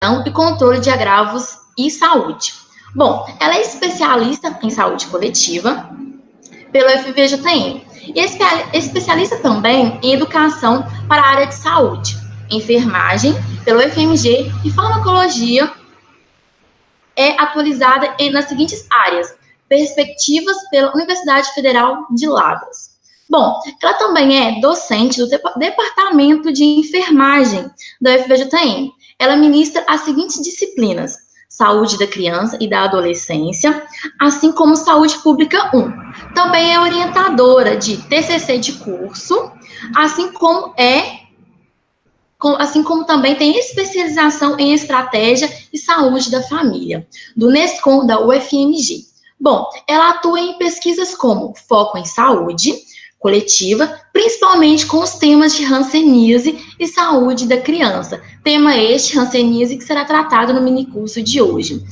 e controle de agravos e saúde. Bom, ela é especialista em saúde coletiva pelo FVJM e especialista também em educação para a área de saúde, enfermagem pelo FMG e farmacologia é atualizada nas seguintes áreas: perspectivas pela Universidade Federal de Lavras. Bom, ela também é docente do Departamento de Enfermagem da UFVJM. Ela ministra as seguintes disciplinas: Saúde da Criança e da Adolescência, assim como Saúde Pública 1. Também é orientadora de TCC de curso, assim como também tem especialização em estratégia e saúde da família, do NESCOM da UFMG. Bom, ela atua em pesquisas como foco em saúde coletiva, principalmente com os temas de hanseníase e saúde da criança. Tema este, hanseníase, que será tratado no minicurso de hoje.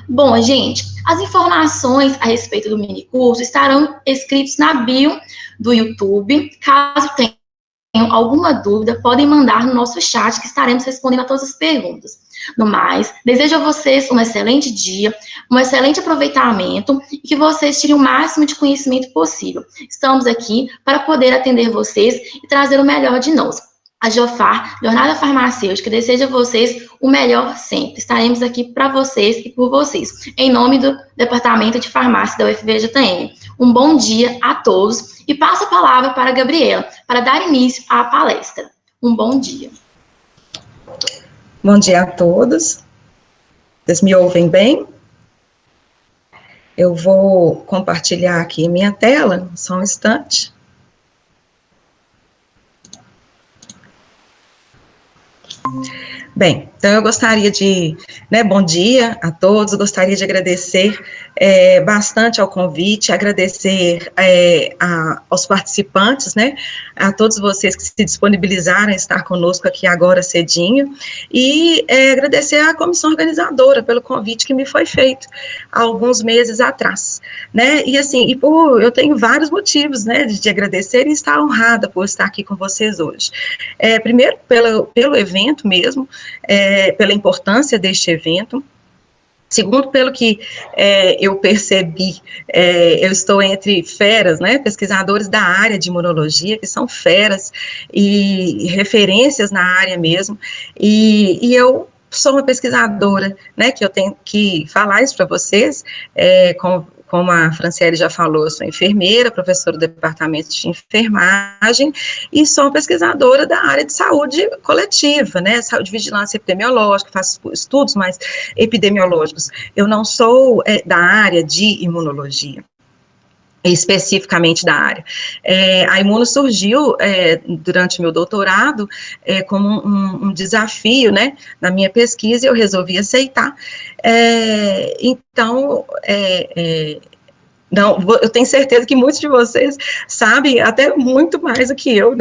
Bom, gente, as informações a respeito do minicurso estarão escritas na bio do YouTube. Caso tenham alguma dúvida, podem mandar no nosso chat, que estaremos respondendo a todas as perguntas. No mais, desejo a vocês um excelente dia, um excelente aproveitamento e que vocês tirem o máximo de conhecimento possível. Estamos aqui para poder atender vocês e trazer o melhor de nós. A Jofar, Jornada Farmacêutica, deseja a vocês o melhor sempre. Estaremos aqui para vocês e por vocês. Em nome do Departamento de Farmácia da UFVJM. Um bom dia a todos e passo a palavra para a Gabriela, para dar início à palestra. Um bom dia. Bom dia a todos. Vocês me ouvem bem? Eu vou compartilhar aqui minha tela, só um instante. Bem, então eu gostaria de, bom dia a todos, gostaria de agradecer bastante ao convite, agradecer aos participantes, a todos vocês que se disponibilizaram a estar conosco aqui agora cedinho, e agradecer à comissão organizadora pelo convite que me foi feito há alguns meses atrás, e assim, eu tenho vários motivos, de agradecer e estar honrada por estar aqui com vocês hoje. Primeiro, pelo evento mesmo, pela importância deste evento. Segundo, pelo que eu percebi, eu estou entre feras, pesquisadores da área de imunologia, que são feras e referências na área mesmo, e eu sou uma pesquisadora, que eu tenho que falar isso para vocês, como a Franciele já falou, eu sou enfermeira, professora do departamento de enfermagem, e sou pesquisadora da área de saúde coletiva, saúde e vigilância epidemiológica, faço estudos mais epidemiológicos. Eu não sou da área de imunologia, especificamente da área. A imuno surgiu durante o meu doutorado como um desafio, na minha pesquisa, e eu resolvi aceitar. Então, eu tenho certeza que muitos de vocês sabem até muito mais do que eu,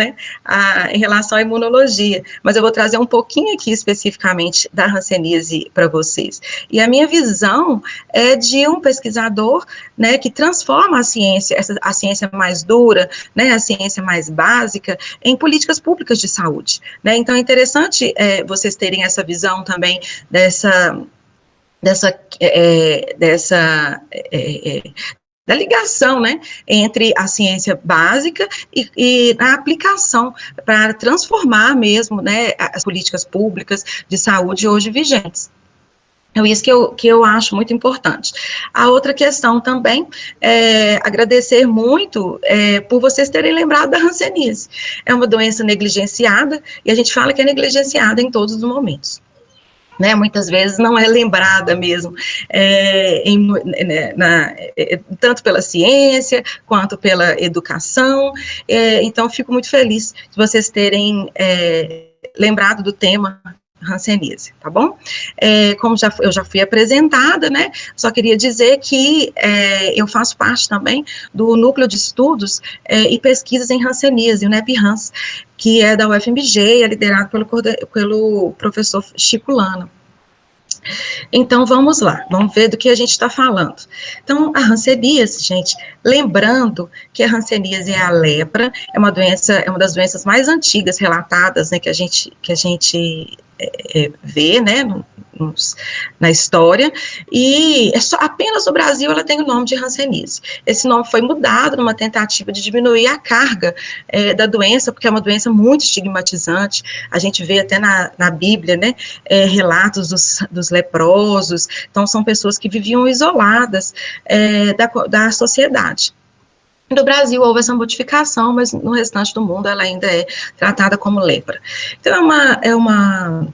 em relação à imunologia, mas eu vou trazer um pouquinho aqui especificamente da hanseníase para vocês. E a minha visão é de um pesquisador, que transforma a ciência mais dura, a ciência mais básica, em políticas públicas de saúde, Então é interessante vocês terem essa visão também da ligação, entre a ciência básica e a aplicação para transformar mesmo, as políticas públicas de saúde hoje vigentes. É isso que eu acho muito importante. A outra questão também é agradecer muito por vocês terem lembrado da hanseníase. É uma doença negligenciada, e a gente fala que é negligenciada em todos os momentos. Muitas vezes não é lembrada mesmo, tanto pela ciência, quanto pela educação, então fico muito feliz de vocês terem lembrado do tema hanseníase, tá bom? Como eu já fui apresentada, só queria dizer que eu faço parte também do Núcleo de Estudos e Pesquisas em Hanseníase, o NEP-Hans, que é da UFMG, é liderado pelo professor Chico Lana. Então, vamos lá, vamos ver do que a gente está falando. Então, a hanseníase, gente, lembrando que a hanseníase é a lepra, é uma das doenças mais antigas relatadas, que a gente vê, na história, e apenas no Brasil ela tem o nome de hanseníase. Esse nome foi mudado numa tentativa de diminuir a carga da doença, porque é uma doença muito estigmatizante. A gente vê até na Bíblia, né, relatos dos leprosos. Então, são pessoas que viviam isoladas da sociedade. No Brasil houve essa modificação, mas no restante do mundo ela ainda é tratada como lepra. Então, é uma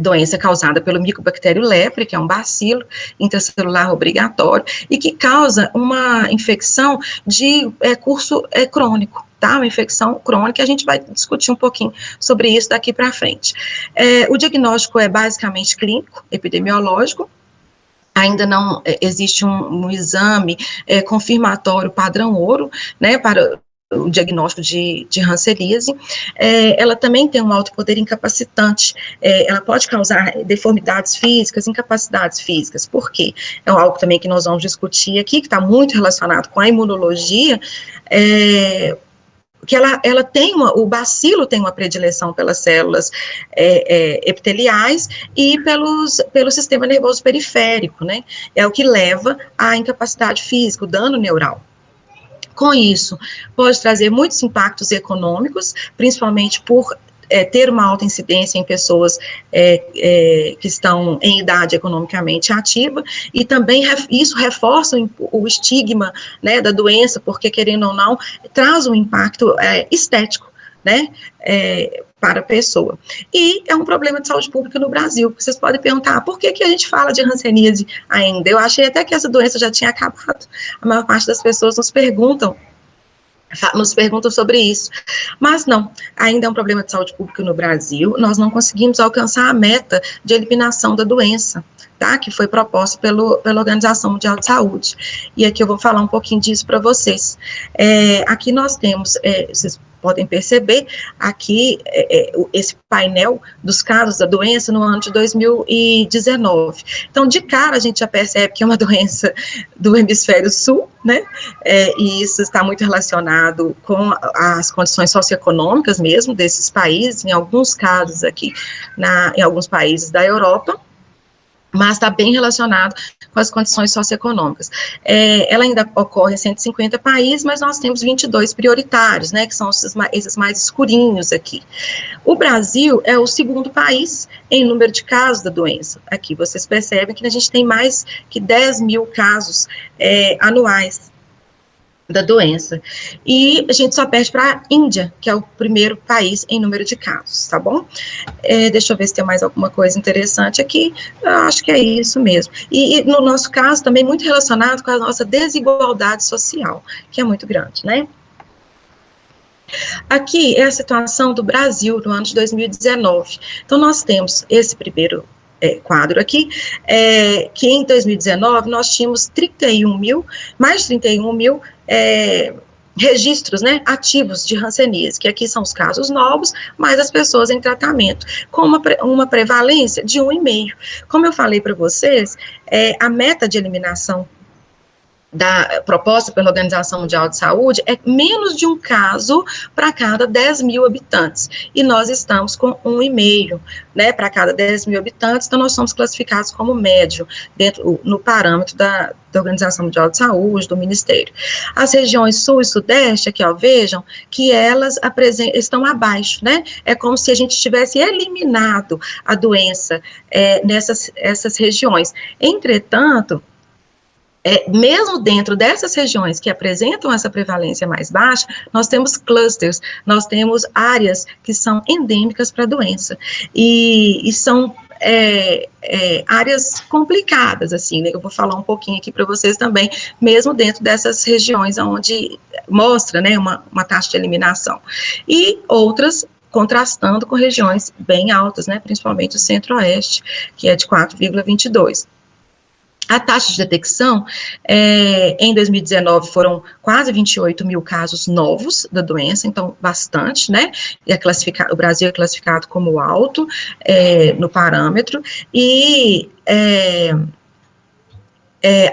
doença causada pelo Mycobacterium leprae, que é um bacilo intracelular obrigatório, e que causa uma infecção de curso crônico, tá? Uma infecção crônica, a gente vai discutir um pouquinho sobre isso daqui para frente. O diagnóstico é basicamente clínico, epidemiológico. Ainda não existe um exame confirmatório padrão ouro, né, para o diagnóstico de hanseníase. Ela também tem um alto poder incapacitante, ela pode causar deformidades físicas, incapacidades físicas. Por quê? É algo também que nós vamos discutir aqui, que está muito relacionado com a imunologia, que ela tem o bacilo tem uma predileção pelas células epiteliais e pelo sistema nervoso periférico, né? É o que leva à incapacidade física, o dano neural. Com isso, pode trazer muitos impactos econômicos, principalmente por ter uma alta incidência em pessoas que estão em idade economicamente ativa, e também isso reforça o estigma, né, da doença, porque, querendo ou não, traz um impacto estético, né, para a pessoa. E é um problema de saúde pública no Brasil. Vocês podem perguntar, por que a gente fala de hanseníase ainda? Eu achei até que essa doença já tinha acabado. A maior parte das pessoas nos perguntam sobre isso, mas não, ainda é um problema de saúde pública no Brasil. Nós não conseguimos alcançar a meta de eliminação da doença, tá, que foi proposta pela Organização Mundial de Saúde, e aqui eu vou falar um pouquinho disso para vocês. Aqui nós temos, vocês podem perceber, aqui esse painel dos casos da doença no ano de 2019. Então, de cara, a gente já percebe que é uma doença do hemisfério sul, né, e isso está muito relacionado com as condições socioeconômicas mesmo desses países, em alguns casos aqui, em alguns países da Europa, mas está bem relacionado com as condições socioeconômicas. Ela ainda ocorre em 150 países, mas nós temos 22 prioritários, né, que são esses mais escurinhos aqui. O Brasil é o segundo país em número de casos da doença. Aqui vocês percebem que a gente tem mais que 10 mil casos anuais da doença, e a gente só perde para a Índia, que é o primeiro país em número de casos, tá bom? Deixa eu ver se tem mais alguma coisa interessante aqui. Eu acho que é isso mesmo. E no nosso caso, também muito relacionado com a nossa desigualdade social, que é muito grande, né? Aqui é a situação do Brasil no ano de 2019. Então, nós temos esse primeiro quadro aqui, que em 2019 nós tínhamos mais de 31 mil registros, né, ativos de hanseníase, que aqui são os casos novos, mais as pessoas em tratamento, com uma prevalência de 1,5. Como eu falei para vocês, a meta de eliminação proposta pela Organização Mundial de Saúde é menos de um caso para cada 10 mil habitantes, e nós estamos com 1,5, né, para cada 10 mil habitantes, então nós somos classificados como médio, no parâmetro da Organização Mundial de Saúde, do Ministério. As regiões sul e sudeste, aqui, ó, vejam que elas estão abaixo, né, é como se a gente tivesse eliminado a doença nessas regiões. Entretanto, mesmo dentro dessas regiões que apresentam essa prevalência mais baixa, nós temos clusters, nós temos áreas que são endêmicas para a doença, e são áreas complicadas, assim, né? Eu vou falar um pouquinho aqui para vocês também, mesmo dentro dessas regiões onde mostra, né, uma taxa de eliminação, e outras contrastando com regiões bem altas, né, principalmente o centro-oeste, que é de 4,22. A taxa de detecção, em 2019, foram quase 28 mil casos novos da doença, então bastante, né? O Brasil é classificado como alto no parâmetro, e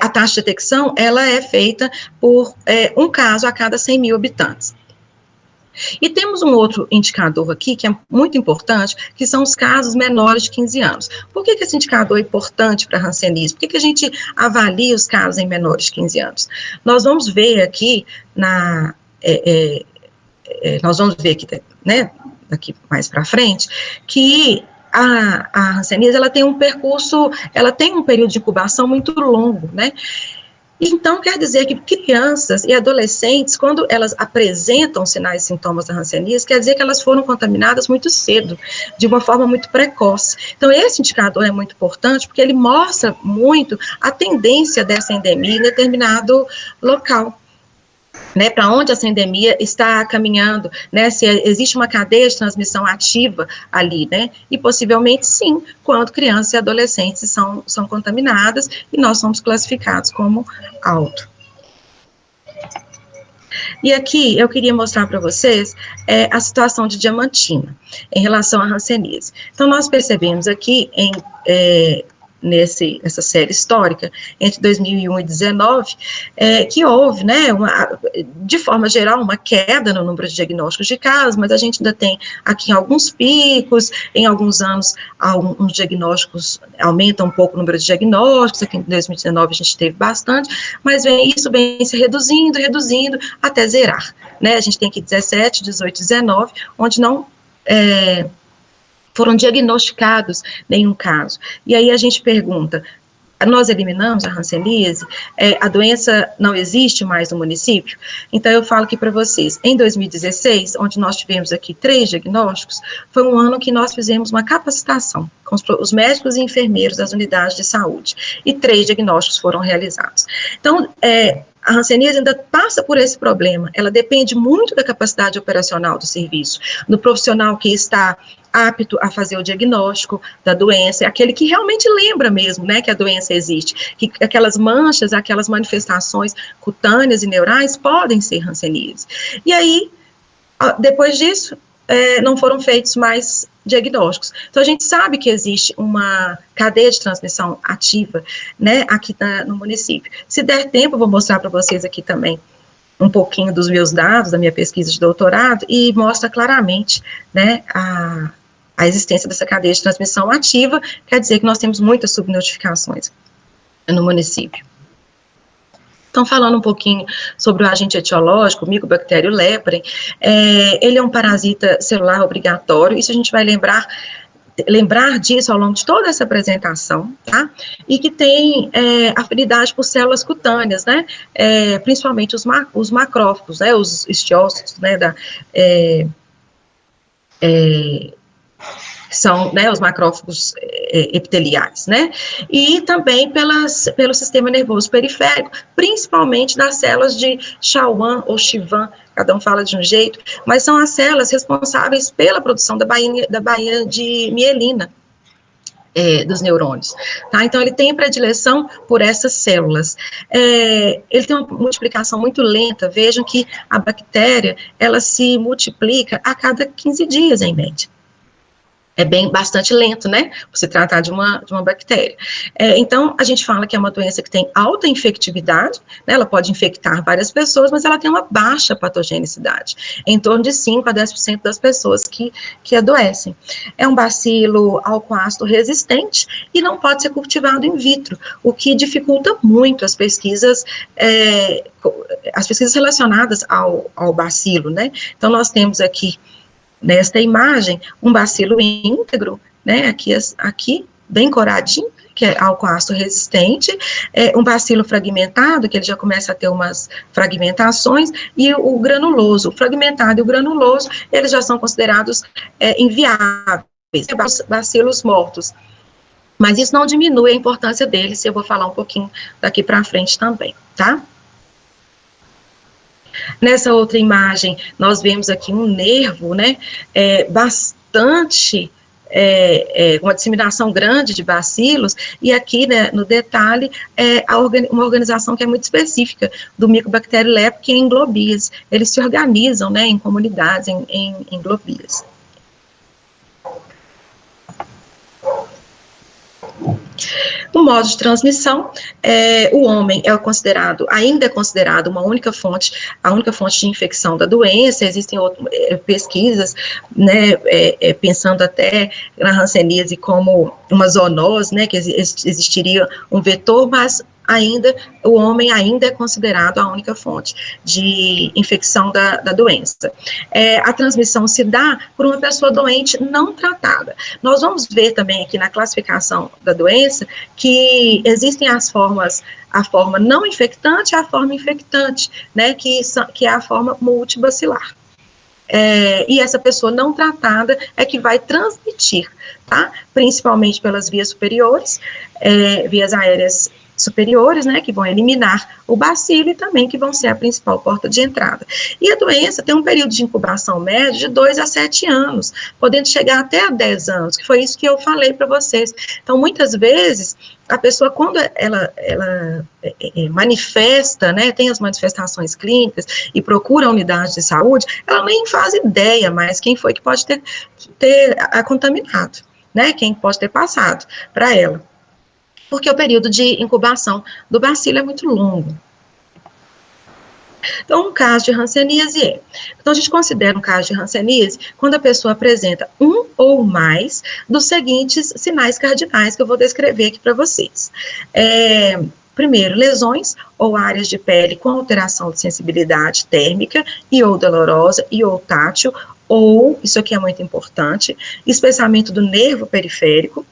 a taxa de detecção, ela é feita por um caso a cada 100 mil habitantes. E temos um outro indicador aqui, que é muito importante, que são os casos menores de 15 anos. Por que esse indicador é importante para a hanseníase? Por que a gente avalia os casos em menores de 15 anos? Nós vamos ver aqui, nós vamos ver aqui, né, daqui mais para frente, que a hanseníase, ela tem um percurso, ela tem um período de incubação muito longo, né? Então, quer dizer que crianças e adolescentes, quando elas apresentam sinais e sintomas da hanseníase, quer dizer que elas foram contaminadas muito cedo, de uma forma muito precoce. Então, esse indicador é muito importante, porque ele mostra muito a tendência dessa endemia em determinado local, né, para onde essa endemia está caminhando, né, se existe uma cadeia de transmissão ativa ali, né, e possivelmente sim, quando crianças e adolescentes são contaminadas, e nós somos classificados como alto. E aqui eu queria mostrar para vocês a situação de Diamantina, em relação à hanseníase. Então, nós percebemos aqui nessa série histórica, entre 2001 e 2019, que houve, né, de forma geral, uma queda no número de diagnósticos de casos, mas a gente ainda tem aqui alguns picos, em alguns anos, alguns diagnósticos, aumenta um pouco o número de diagnósticos, aqui em 2019 a gente teve bastante, mas isso vem se reduzindo, até zerar, né, a gente tem aqui 17, 18, 19, onde não foram diagnosticados nenhum caso. E aí a gente pergunta, nós eliminamos a hanseníase? A doença não existe mais no município? Então eu falo aqui para vocês, em 2016, onde nós tivemos aqui 3 diagnósticos, foi um ano que nós fizemos uma capacitação com os médicos e enfermeiros das unidades de saúde, e 3 diagnósticos foram realizados. Então, a hanseníase ainda passa por esse problema, ela depende muito da capacidade operacional do serviço, do profissional que está apto a fazer o diagnóstico da doença, é aquele que realmente lembra mesmo, né, que a doença existe, que aquelas manchas, aquelas manifestações cutâneas e neurais podem ser hanseníase. E aí, depois disso, não foram feitos mais diagnósticos. Então, a gente sabe que existe uma cadeia de transmissão ativa, né, aqui no município. Se der tempo, eu vou mostrar para vocês aqui também um pouquinho dos meus dados, da minha pesquisa de doutorado, e mostra claramente, né, a existência dessa cadeia de transmissão ativa, quer dizer que nós temos muitas subnotificações no município. Então, falando um pouquinho sobre o agente etiológico, o Mycobacterium leprae, ele é um parasita celular obrigatório, isso a gente vai lembrar disso ao longo de toda essa apresentação, tá? E que tem afinidade por células cutâneas, né? Principalmente os macrófagos, né? Os estiócitos, né? São, né, os macrófagos epiteliais, né, e também pelo sistema nervoso periférico, principalmente das células de Schwann ou Schwann, cada um fala de um jeito, mas são as células responsáveis pela produção da baía de mielina, dos neurônios, tá? Então, ele tem predileção por essas células. Ele tem uma multiplicação muito lenta, vejam que a bactéria, ela se multiplica a cada 15 dias, em média. É bastante lento, né, por se tratar de uma bactéria. Então, a gente fala que é uma doença que tem alta infectividade, né, ela pode infectar várias pessoas, mas ela tem uma baixa patogenicidade, em torno de 5 a 10% das pessoas que adoecem. É um bacilo álcool-ácido resistente e não pode ser cultivado in vitro, o que dificulta muito as pesquisas relacionadas ao bacilo, né. Então, nós temos aqui, nesta imagem, um bacilo íntegro, né, aqui bem coradinho, que é álcool-ácido resistente, um bacilo fragmentado, que ele já começa a ter umas fragmentações, e o granuloso, o fragmentado e o granuloso, eles já são considerados inviáveis, bacilos mortos. Mas isso não diminui a importância deles, eu vou falar um pouquinho daqui para frente também, tá? Nessa outra imagem, nós vemos aqui um nervo, né, bastante, uma disseminação grande de bacilos, e aqui, né, no detalhe, uma organização que é muito específica do Mycobacterium leprae, que é em globias. Eles se organizam, né, em comunidades, em globias. O modo de transmissão, o homem ainda é considerado uma única fonte, a única fonte de infecção da doença. Existem outras pesquisas, né, pensando até na hanseníase como uma zoonose, né, que existiria um vetor, mas o homem ainda é considerado a única fonte de infecção da doença. A transmissão se dá por uma pessoa doente não tratada. Nós vamos ver também aqui na classificação da doença que existem as formas, a forma não infectante e a forma infectante, né, que é a forma multibacilar. E essa pessoa não tratada é que vai transmitir, tá? Principalmente pelas vias superiores, vias aéreas superiores, né, que vão eliminar o bacilo e também que vão ser a principal porta de entrada. E a doença tem um período de incubação médio de 2 a 7 anos, podendo chegar até a 10 anos, que foi isso que eu falei para vocês. Então, muitas vezes, a pessoa, quando ela manifesta, né, tem as manifestações clínicas e procura a unidade de saúde, ela nem faz ideia mais quem foi que pode ter a contaminado, né, quem pode ter passado para ela. Porque o período de incubação do bacilo é muito longo. Então, um caso de hanseníase então a gente considera um caso de hanseníase quando a pessoa apresenta um ou mais dos seguintes sinais cardinais que eu vou descrever aqui para vocês. Primeiro, lesões ou áreas de pele com alteração de sensibilidade térmica e ou dolorosa e ou tátil, ou, isso aqui é muito importante, espessamento do nervo periférico,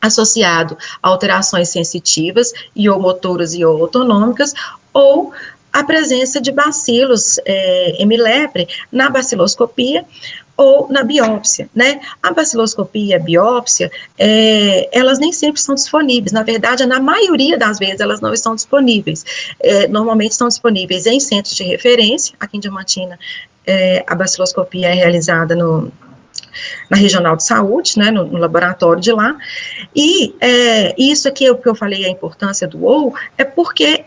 associado a alterações sensitivas e ou motoras e ou autonômicas, ou a presença de bacilos hemilepre na baciloscopia ou na biópsia, né? A baciloscopia e a biópsia, elas nem sempre são disponíveis, na verdade, na maioria das vezes elas não estão disponíveis, normalmente estão disponíveis em centros de referência. Aqui em Diamantina, a baciloscopia é realizada na regional de saúde, né, no laboratório de lá, e isso aqui é o que eu falei, a importância do OU, é porque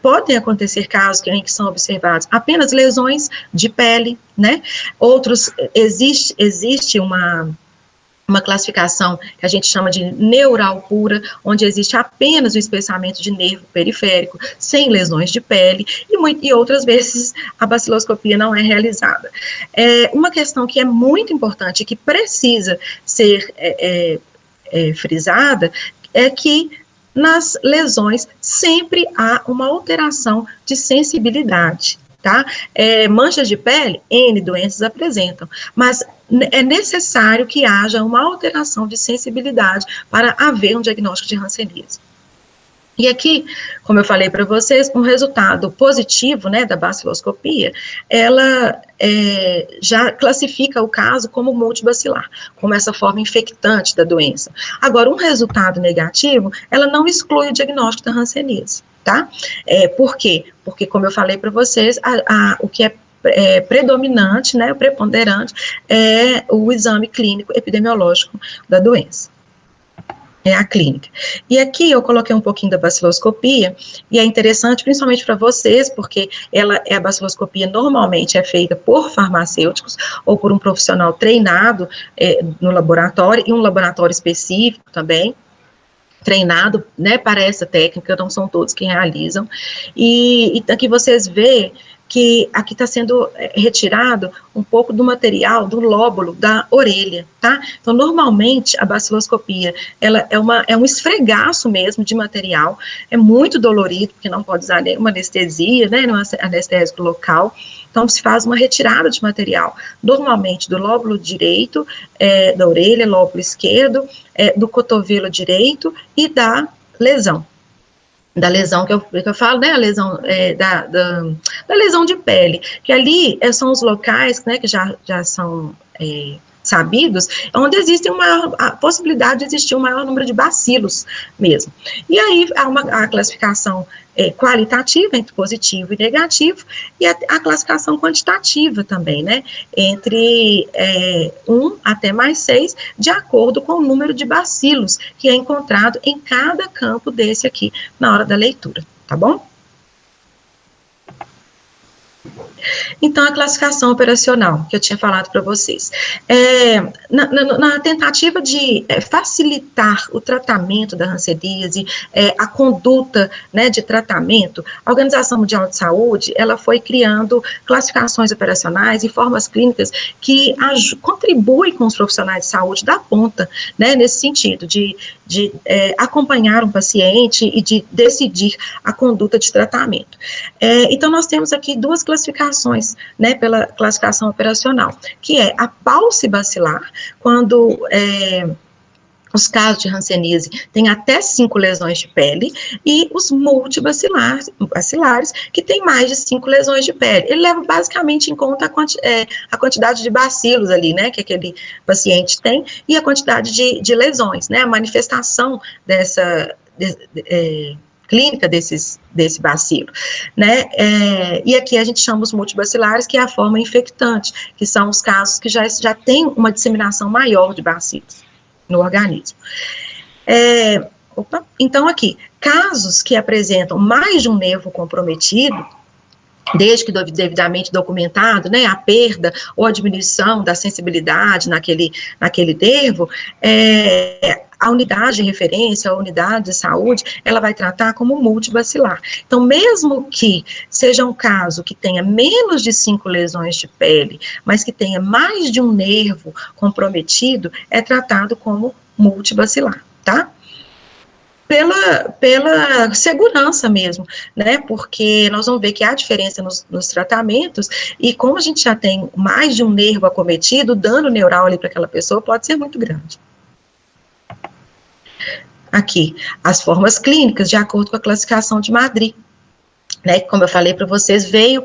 podem acontecer casos em que são observados apenas lesões de pele, né, outros, existe uma classificação que a gente chama de neural pura, onde existe apenas o espessamento de nervo periférico, sem lesões de pele, e outras vezes a baciloscopia não é realizada. Uma questão que é muito importante, que precisa ser frisada, é que nas lesões sempre há uma alteração de sensibilidade, tá? Manchas de pele, N doenças apresentam, mas é necessário que haja uma alteração de sensibilidade para haver um diagnóstico de hanseníase. E aqui, como eu falei para vocês, um resultado positivo, né, da baciloscopia, ela já classifica o caso como multibacilar, como essa forma infectante da doença. Agora, um resultado negativo, ela não exclui o diagnóstico da hanseníase, tá? Por quê? Porque, como eu falei para vocês, o que é predominante, né, o preponderante, é o exame clínico epidemiológico da doença. É a clínica. E aqui eu coloquei um pouquinho da baciloscopia, e é interessante, principalmente para vocês, porque a baciloscopia normalmente é feita por farmacêuticos ou por um profissional treinado no laboratório, e um laboratório específico também, treinado, né, para essa técnica, não são todos que realizam, e aqui vocês veem que aqui está sendo retirado um pouco do material, do lóbulo da orelha, tá? Então, normalmente, a baciloscopia, ela é um esfregaço mesmo de material, é muito dolorido, porque não pode usar nenhuma anestesia, né, nenhum anestésico local, então se faz uma retirada de material, normalmente do lóbulo direito, da orelha, lóbulo esquerdo, do cotovelo direito e da lesão que eu falo, né, a lesão da lesão de pele, que ali são os locais, né, que já são sabidos, onde existe a possibilidade de existir um maior número de bacilos mesmo. E aí há a classificação qualitativa entre positivo e negativo, e a classificação quantitativa também, né, entre 1 até mais 6, de acordo com o número de bacilos que é encontrado em cada campo desse aqui na hora da leitura, tá bom? Então, a classificação operacional, que eu tinha falado para vocês, na tentativa de facilitar o tratamento da hanseníase, a conduta, né, de tratamento, a Organização Mundial de Saúde, ela foi criando classificações operacionais e formas clínicas que contribuem com os profissionais de saúde da ponta, né, nesse sentido, de acompanhar um paciente e de decidir a conduta de tratamento. Então, nós temos aqui duas classificações, né, pela classificação operacional, que é a paucibacilar, quando os casos de hanseníase têm até 5 lesões de pele, e os multibacilares, que têm mais de 5 lesões de pele. Ele leva basicamente em conta a quantidade de bacilos ali, né, que aquele paciente tem, e a quantidade de lesões, né, a manifestação dessa clínica desse bacilo, né, e aqui a gente chama os multibacilares, que é a forma infectante, que são os casos que já tem uma disseminação maior de bacilos no organismo. Então aqui, casos que apresentam mais de um nervo comprometido, desde que devidamente documentado, né, a perda ou a diminuição da sensibilidade naquele nervo, a unidade de referência, a unidade de saúde, ela vai tratar como multibacilar. Então, mesmo que seja um caso que tenha menos de 5 lesões de pele, mas que tenha mais de um nervo comprometido, é tratado como multibacilar, tá? Pela segurança mesmo, né, porque nós vamos ver que há diferença nos tratamentos, e como a gente já tem mais de um nervo acometido, o dano neural ali para aquela pessoa pode ser muito grande. Aqui, as formas clínicas, de acordo com a classificação de Madrid, né, como eu falei para vocês, veio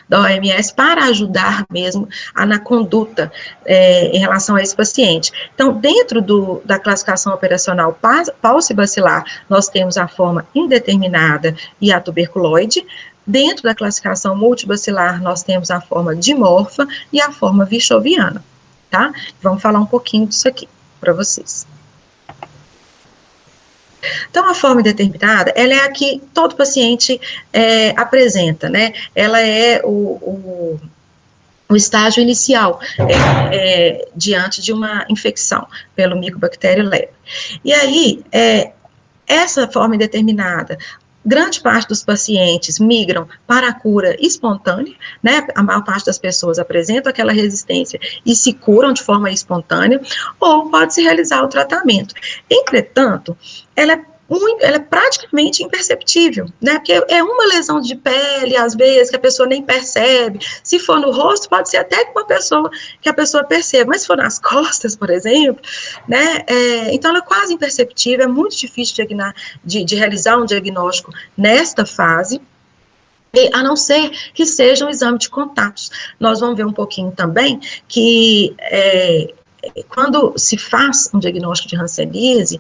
da OMS para ajudar mesmo na conduta em relação a esse paciente. Então, dentro da classificação operacional paucibacilar, nós temos a forma indeterminada e a tuberculoide. Dentro da classificação multibacilar, nós temos a forma dimorfa e a forma virchoviana, tá? Vamos falar um pouquinho disso aqui para vocês. Então, a forma indeterminada, ela é a que todo paciente apresenta, né? Ela é o estágio inicial diante de uma infecção pelo Mycobacterium leprae. E aí, essa forma indeterminada, grande parte dos pacientes migram para a cura espontânea, né, a maior parte das pessoas apresentam aquela resistência e se curam de forma espontânea, ou pode-se realizar o tratamento. Entretanto, ela é praticamente imperceptível, né, porque é uma lesão de pele, às vezes, que a pessoa nem percebe. Se for no rosto, pode ser até que a pessoa perceba, mas se for nas costas, por exemplo, né, então ela é quase imperceptível, é muito difícil de realizar um diagnóstico nesta fase, a não ser que seja um exame de contatos. Nós vamos ver um pouquinho também que quando se faz um diagnóstico de hanseníase,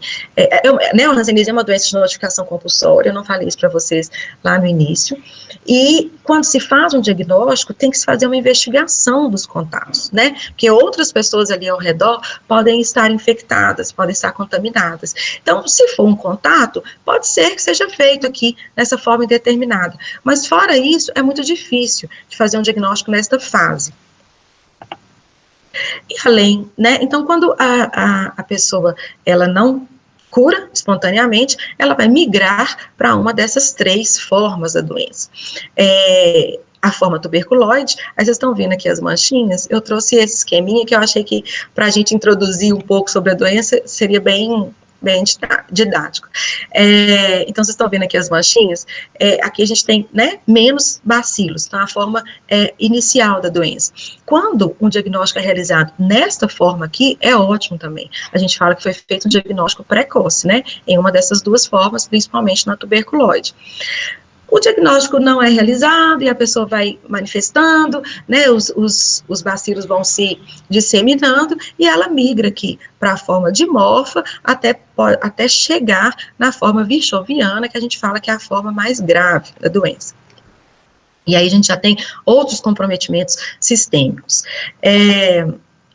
né, a hanseníase é uma doença de notificação compulsória, eu não falei isso para vocês lá no início, e quando se faz um diagnóstico, tem que se fazer uma investigação dos contatos, né, porque outras pessoas ali ao redor podem estar infectadas, podem estar contaminadas. Então, se for um contato, pode ser que seja feito aqui nessa forma indeterminada, mas fora isso, é muito difícil de fazer um diagnóstico nesta fase. E além, né, então quando a pessoa, ela não cura espontaneamente, ela vai migrar para uma dessas 3 formas da doença. A forma tuberculoide, aí vocês estão vendo aqui as manchinhas, eu trouxe esse esqueminha que eu achei que para a gente introduzir um pouco sobre a doença, seria bem didático. Então, vocês estão vendo aqui as manchinhas, aqui a gente tem, né, menos bacilos, então a forma inicial da doença. Quando um diagnóstico é realizado nesta forma aqui, é ótimo também. A gente fala que foi feito um diagnóstico precoce, né, em uma dessas 2 formas, principalmente na tuberculoide. O diagnóstico não é realizado e a pessoa vai manifestando, né, os bacilos vão se disseminando e ela migra aqui para a forma dimorfa até chegar na forma virchoviana, que a gente fala que é a forma mais grave da doença. E aí a gente já tem outros comprometimentos sistêmicos.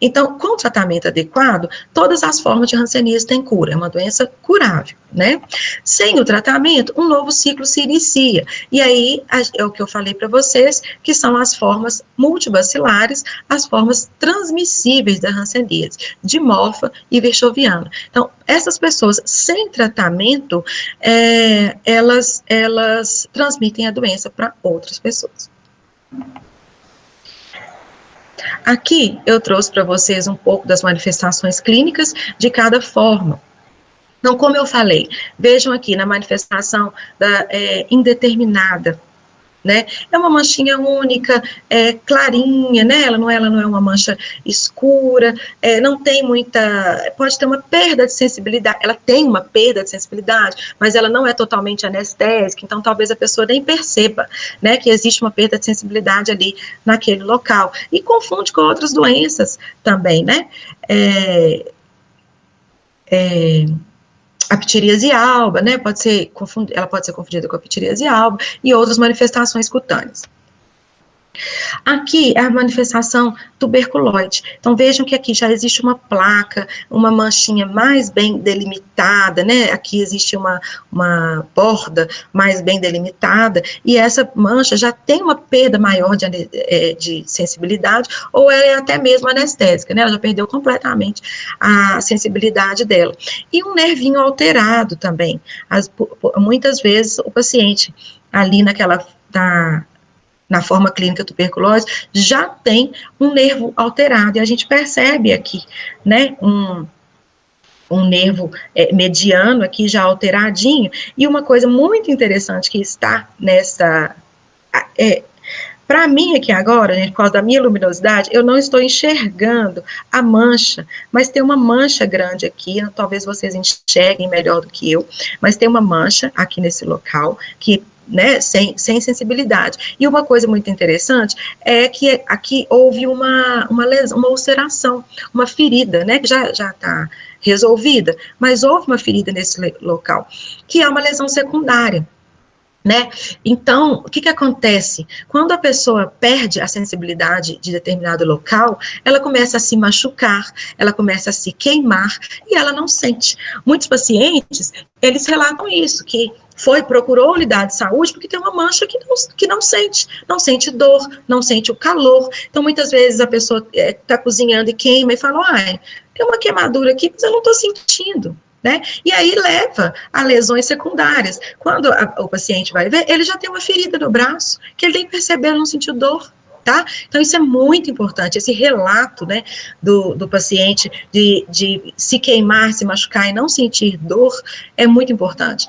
Então, com o tratamento adequado, todas as formas de hanseníase têm cura, é uma doença curável, né? Sem o tratamento, um novo ciclo se inicia, e aí é o que eu falei para vocês, que são as formas multibacilares, as formas transmissíveis da hanseníase, dimorfa e virchoviana. Então, essas pessoas sem tratamento, elas transmitem a doença para outras pessoas. Aqui eu trouxe para vocês um pouco das manifestações clínicas de cada forma. Então, como eu falei, vejam aqui na manifestação da indeterminada, né? É uma manchinha única, clarinha, né? Ela não é uma mancha escura, não tem muita, pode ter uma perda de sensibilidade, ela tem uma perda de sensibilidade, mas ela não é totalmente anestésica, então talvez a pessoa nem perceba, né, que existe uma perda de sensibilidade ali naquele local, e confunde com outras doenças também, né? A ptiríase alba, né, ela pode ser confundida com a ptiríase alba e outras manifestações cutâneas. Aqui é a manifestação tuberculoide. Então, vejam que aqui já existe uma placa, uma manchinha mais bem delimitada, né? Aqui existe uma borda mais bem delimitada, e essa mancha já tem uma perda maior de sensibilidade, ou ela é até mesmo anestésica, né? Ela já perdeu completamente a sensibilidade dela. E um nervinho alterado também. Muitas vezes o paciente ali na forma clínica tuberculose, já tem um nervo alterado, e a gente percebe aqui, né, um nervo mediano aqui já alteradinho, e uma coisa muito interessante que está nessa, para mim aqui agora, né, por causa da minha luminosidade, eu não estou enxergando a mancha, mas tem uma mancha grande aqui, talvez vocês enxerguem melhor do que eu, mas tem uma mancha aqui nesse local, que né, sem sensibilidade. E uma coisa muito interessante é que aqui houve uma lesão, uma ulceração, uma ferida, né, que já está resolvida, mas houve uma ferida nesse local, que é uma lesão secundária. Né? Então, o que acontece? Quando a pessoa perde a sensibilidade de determinado local, ela começa a se machucar, ela começa a se queimar, e ela não sente. Muitos pacientes, eles relatam isso, que procurou unidade de saúde porque tem uma mancha que não sente dor, não sente o calor. Então, muitas vezes a pessoa está cozinhando e queima e fala, tem uma queimadura aqui, mas eu não estou sentindo. Né? E aí leva a lesões secundárias. Quando o paciente vai ver, ele já tem uma ferida no braço, que ele nem percebeu, não sentiu dor, tá? Então isso é muito importante, esse relato, né, do paciente de se queimar, se machucar e não sentir dor, é muito importante.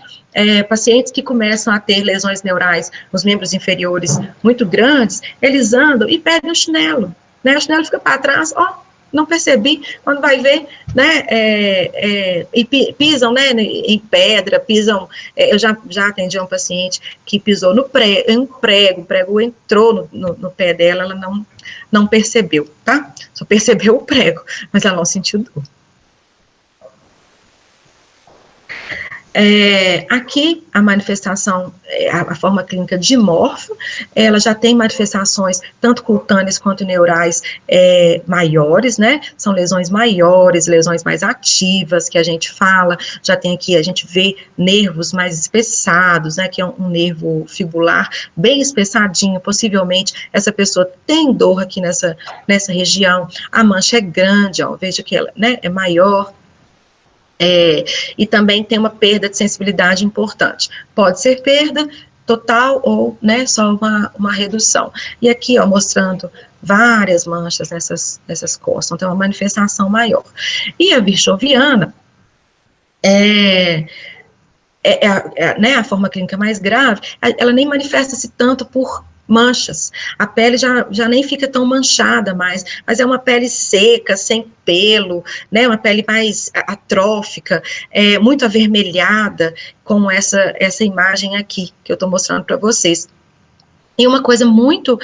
Pacientes que começam a ter lesões neurais nos membros inferiores muito grandes, eles andam e perdem o chinelo, né? O chinelo fica para trás, não percebi, quando vai ver, né, e pisam, né, em pedra, pisam, eu já atendi um paciente que pisou em um prego, o prego entrou no pé dela, ela não percebeu, tá? Só percebeu o prego, mas ela não sentiu dor. Aqui, a manifestação, a forma clínica dimorfa, ela já tem manifestações tanto cutâneas quanto neurais maiores, né, são lesões maiores, lesões mais ativas, que a gente fala, já tem aqui, a gente vê nervos mais espessados, né, que é um nervo fibular bem espessadinho, possivelmente essa pessoa tem dor aqui nessa região, a mancha é grande, veja que ela, né, é maior, e também tem uma perda de sensibilidade importante. Pode ser perda total ou, né, só uma redução. E aqui, mostrando várias manchas nessas costas, então tem uma manifestação maior. E a virchoviana né, a forma clínica mais grave, ela nem manifesta-se tanto por manchas, a pele já nem fica tão manchada mais, mas é uma pele seca, sem pelo, né, uma pele mais atrófica, muito avermelhada, como essa imagem aqui, que eu estou mostrando para vocês. E uma coisa muito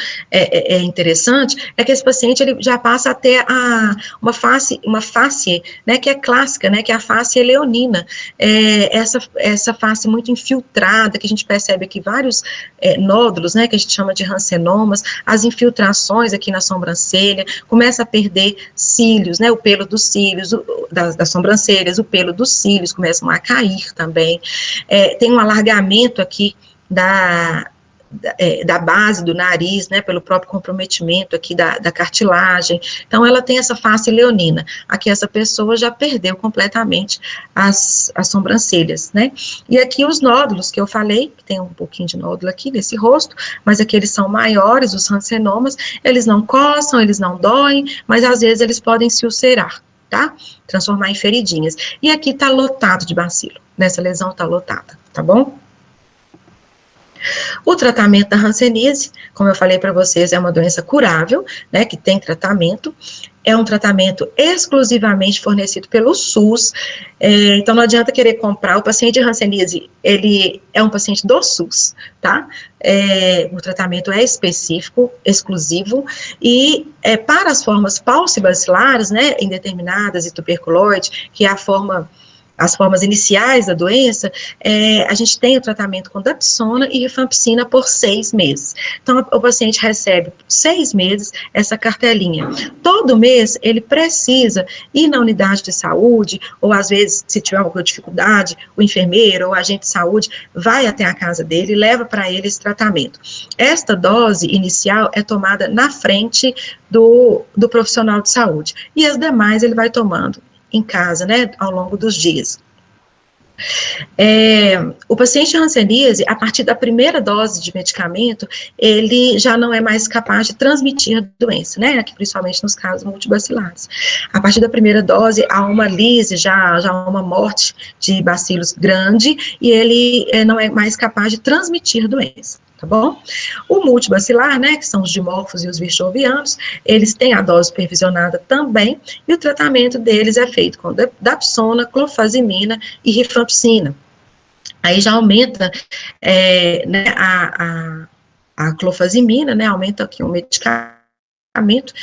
interessante é que esse paciente ele já passa a ter uma face, né, que é clássica, né, que é a face leonina, essa face muito infiltrada, que a gente percebe aqui vários nódulos, né, que a gente chama de rancenomas, as infiltrações aqui na sobrancelha, começa a perder cílios, né, o pelo dos cílios, das sobrancelhas, o pelo dos cílios começam a cair também, tem um alargamento aqui da base do nariz, né, pelo próprio comprometimento aqui da cartilagem. Então, ela tem essa face leonina. Aqui, essa pessoa já perdeu completamente as sobrancelhas, né. E aqui, os nódulos que eu falei, que tem um pouquinho de nódulo aqui nesse rosto, mas aqui eles são maiores, os rancenomas, eles não coçam, eles não doem, mas às vezes eles podem se ulcerar, tá? Transformar em feridinhas. E aqui tá lotado de bacilo, nessa lesão tá lotada, tá bom? O tratamento da hanseníase, como eu falei para vocês, é uma doença curável, né, que tem tratamento, é um tratamento exclusivamente fornecido pelo SUS, então não adianta querer comprar, o paciente de hanseníase, ele é um paciente do SUS, tá? O tratamento é específico, exclusivo, e para as formas falcibacilares, né, indeterminadas e tuberculoide, que é as formas iniciais da doença, a gente tem o tratamento com dapsona e rifampicina por 6 meses. Então, o paciente recebe 6 meses essa cartelinha. Todo mês, ele precisa ir na unidade de saúde, ou às vezes, se tiver alguma dificuldade, o enfermeiro ou o agente de saúde vai até a casa dele e leva para ele esse tratamento. Esta dose inicial é tomada na frente do profissional de saúde, e as demais ele vai tomando em casa, né, ao longo dos dias. O paciente hanseníase, a partir da primeira dose de medicamento, ele já não é mais capaz de transmitir a doença, né, aqui, principalmente nos casos multibacilares. A partir da primeira dose, há uma lise, já uma morte de bacilos grande, e ele não é mais capaz de transmitir a doença. Tá bom? O multibacilar, né, que são os dimorfos e os virchovianos, eles têm a dose supervisionada também, e o tratamento deles é feito com dapsona, clofazimina e rifampicina. Aí já aumenta, né, a clofazimina, né, aumenta aqui o medicamento,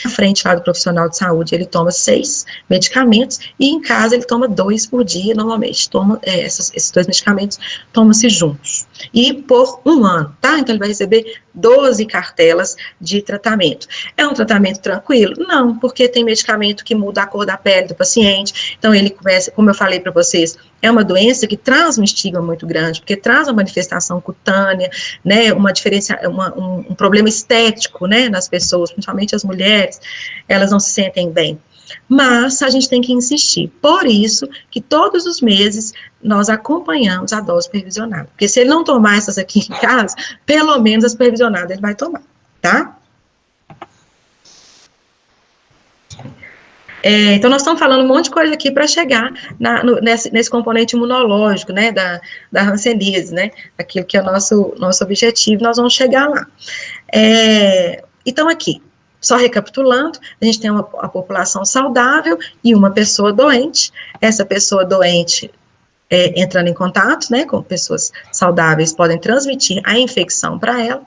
na frente lá do profissional de saúde, ele toma 6 medicamentos, e em casa ele toma 2 por dia, normalmente, esses 2 medicamentos tomam-se juntos, e por 1 ano, tá? Então ele vai receber 12 cartelas de tratamento. É um tratamento tranquilo? Não, porque tem medicamento que muda a cor da pele do paciente, então ele começa, como eu falei para vocês, é uma doença que traz um estigma muito grande, porque traz uma manifestação cutânea, né, um problema estético, né, nas pessoas, principalmente as mulheres, elas não se sentem bem. Mas a gente tem que insistir. Por isso que todos os meses nós acompanhamos a dose supervisionada. Porque se ele não tomar essas aqui em casa, pelo menos a supervisionada ele vai tomar, tá? Então, nós estamos falando um monte de coisa aqui para chegar nesse componente imunológico, né, da hanseníase, né, aquilo que é o nosso objetivo, nós vamos chegar lá. Então, aqui, só recapitulando, a gente tem a população saudável e uma pessoa doente. Essa pessoa doente, entrando em contato, né, com pessoas saudáveis, podem transmitir a infecção para ela.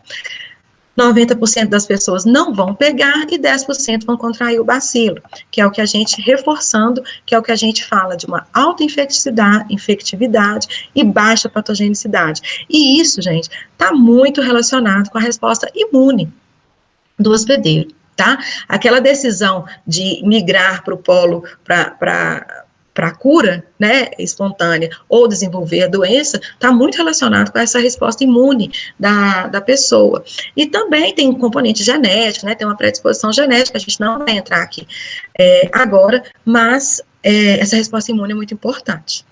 90% das pessoas não vão pegar e 10% vão contrair o bacilo, que é o que a gente, reforçando, que é o que a gente fala de uma alta infectividade e baixa patogenicidade. E isso, gente, está muito relacionado com a resposta imune do hospedeiro, tá? Aquela decisão de migrar para o polo, para a cura, né, espontânea, ou desenvolver a doença, está muito relacionado com essa resposta imune da pessoa. E também tem um componente genético, né, tem uma predisposição genética, a gente não vai entrar aqui agora, mas essa resposta imune é muito importante.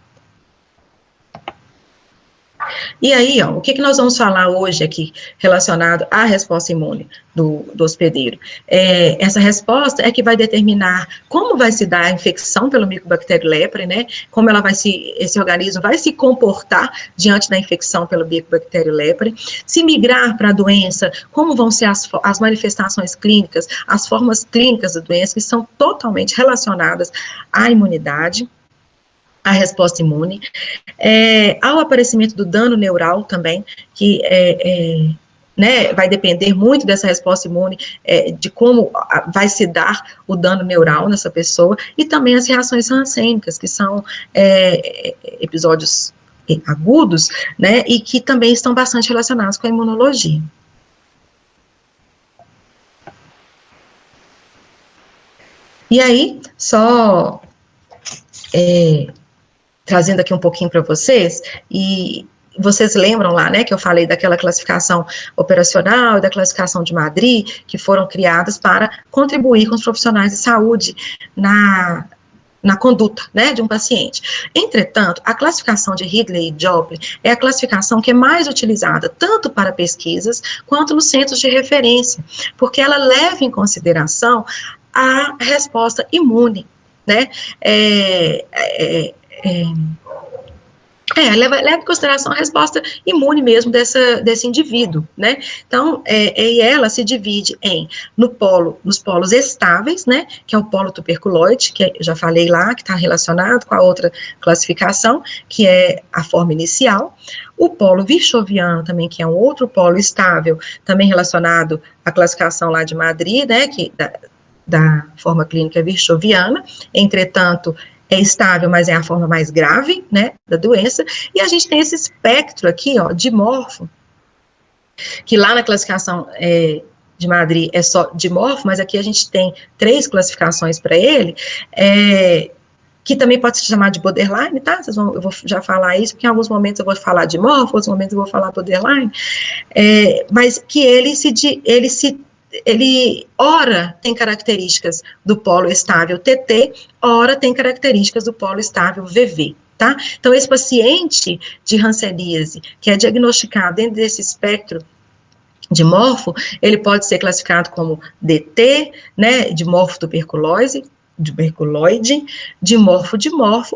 E aí, ó, o que nós vamos falar hoje aqui relacionado à resposta imune do hospedeiro? Essa resposta é que vai determinar como vai se dar a infecção pelo Mycobacterium leprae, né? Como esse organismo vai se comportar diante da infecção pelo Mycobacterium leprae. Se migrar para a doença, como vão ser as manifestações clínicas, as formas clínicas da doença, que são totalmente relacionadas à imunidade, a resposta imune, ao aparecimento do dano neural também, que né, vai depender muito dessa resposta imune, de como vai se dar o dano neural nessa pessoa, e também as reações rancênicas, que são episódios agudos, né, e que também estão bastante relacionados com a imunologia. E aí, só trazendo aqui um pouquinho para vocês, e vocês lembram lá, né, que eu falei daquela classificação operacional e da classificação de Madrid, que foram criadas para contribuir com os profissionais de saúde na conduta, né, de um paciente. Entretanto, a classificação de Ridley e Joplin é a classificação que é mais utilizada tanto para pesquisas quanto nos centros de referência, porque ela leva em consideração a resposta imune, né, leva em consideração a resposta imune mesmo desse indivíduo, né? Então, e ela se divide nos polos estáveis, né? Que é o polo tuberculoide, que eu já falei lá, que está relacionado com a outra classificação, que é a forma inicial. O polo virchoviano também, que é um outro polo estável, também relacionado à classificação lá de Madrid, né? Da forma clínica virchoviana. Entretanto, é estável, mas é a forma mais grave, né, da doença, e a gente tem esse espectro aqui, ó, dimorfo, que lá na classificação de Madrid é só dimorfo, mas aqui a gente tem 3 classificações para ele, que também pode se chamar de borderline, tá? Eu vou já falar isso, porque em alguns momentos eu vou falar dimorfo, em outros momentos eu vou falar borderline, mas que ele ora tem características do polo estável TT, ora tem características do polo estável VV, tá? Então, esse paciente de hanseníase, que é diagnosticado dentro desse espectro dimorfo, ele pode ser classificado como DT, né, dimorfo tuberculoide, dimorfo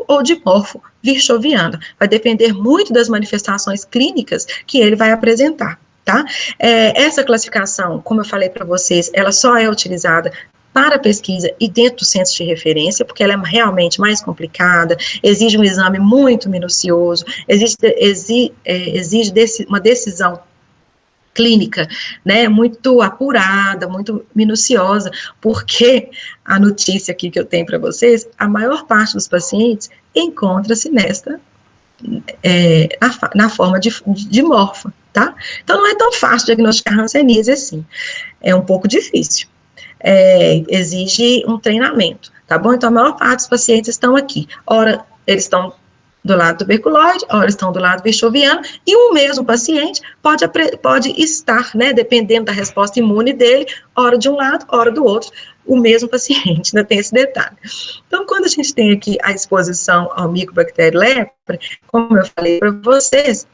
ou dimorfo virchoviano. Vai depender muito das manifestações clínicas que ele vai apresentar. Tá? Essa classificação, como eu falei para vocês, ela só é utilizada para pesquisa e dentro do centro de referência, porque ela é realmente mais complicada, exige um exame muito minucioso, exige uma decisão clínica, né, muito apurada, muito minuciosa, porque a notícia aqui que eu tenho para vocês, a maior parte dos pacientes encontra-se na forma de morfa, tá? Então, não é tão fácil diagnosticar hanseníase assim, é um pouco difícil, exige um treinamento, tá bom? Então, a maior parte dos pacientes estão aqui, ora, eles estão do lado tuberculoide, ora estão do lado virchoviano, e o mesmo paciente pode estar, né, dependendo da resposta imune dele, ora de um lado, ora do outro, o mesmo paciente, ainda tem esse detalhe. Então, quando a gente tem aqui a exposição ao micobactéria lepre, como eu falei para vocês,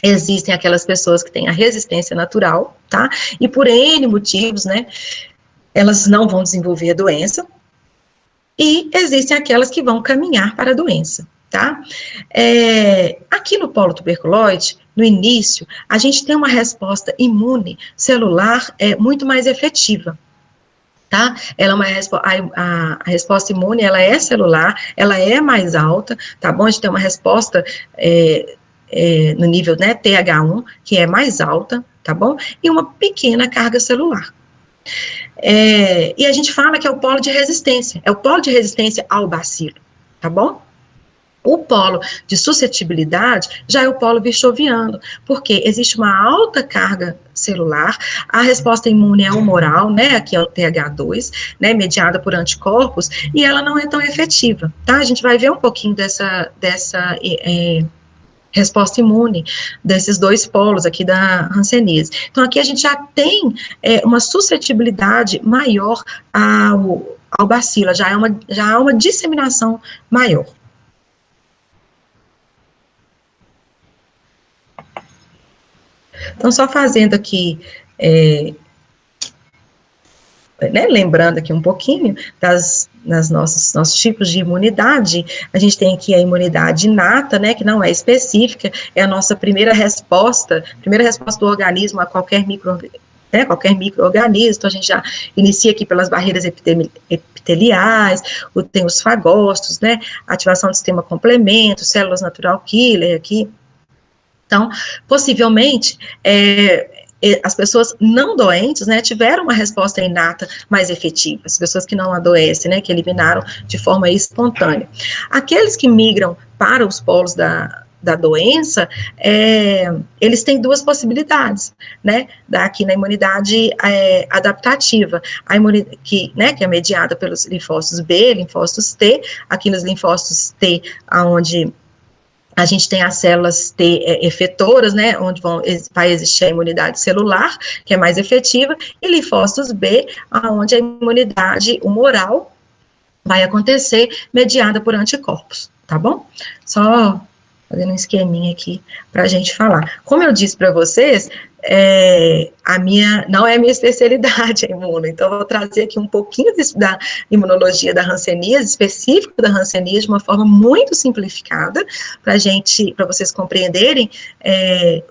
existem aquelas pessoas que têm a resistência natural, tá? E por N motivos, né, elas não vão desenvolver a doença, e existem aquelas que vão caminhar para a doença, tá? Aqui no polo tuberculoide, no início, a gente tem uma resposta imune celular muito mais efetiva, tá? Ela é a resposta imune, ela é celular, ela é mais alta, tá bom? A gente tem uma resposta no nível, né, TH1, que é mais alta, tá bom? E uma pequena carga celular. E a gente fala que é o polo de resistência ao bacilo, tá bom? O polo de suscetibilidade já é o polo virchoviano, porque existe uma alta carga celular, a resposta imune é humoral, né, aqui é o TH2, né, mediada por anticorpos, e ela não é tão efetiva, tá? A gente vai ver um pouquinho dessa resposta imune desses 2 polos aqui da hanseníase. Então, aqui a gente já tem uma suscetibilidade maior ao bacilo, já há uma disseminação maior. Então, só fazendo aqui, né, lembrando aqui um pouquinho das nossos tipos de imunidade, a gente tem aqui a imunidade inata, né, que não é específica, é a nossa primeira resposta do organismo a qualquer micro-organismo, então a gente já inicia aqui pelas barreiras epiteliais, tem os fagócitos, né, ativação do sistema complemento, células natural killer aqui. Então, possivelmente, as pessoas não doentes, né, tiveram uma resposta inata mais efetiva, as pessoas que não adoecem, né, que eliminaram de forma espontânea. Aqueles que migram para os polos da doença, eles têm duas possibilidades, né, aqui na imunidade adaptativa, a imunidade, que é mediada pelos linfócitos B, linfócitos T, aqui nos linfócitos T, onde a gente tem as células T efetoras, né, onde vai existir a imunidade celular, que é mais efetiva, e linfócitos B, onde a imunidade humoral vai acontecer mediada por anticorpos, tá bom? Só fazendo um esqueminha aqui para a gente falar. Como eu disse para vocês, não é a minha especialidade a imuno, então eu vou trazer aqui um pouquinho da imunologia da hanseníase, específico da hanseníase, de uma forma muito simplificada, para vocês compreenderem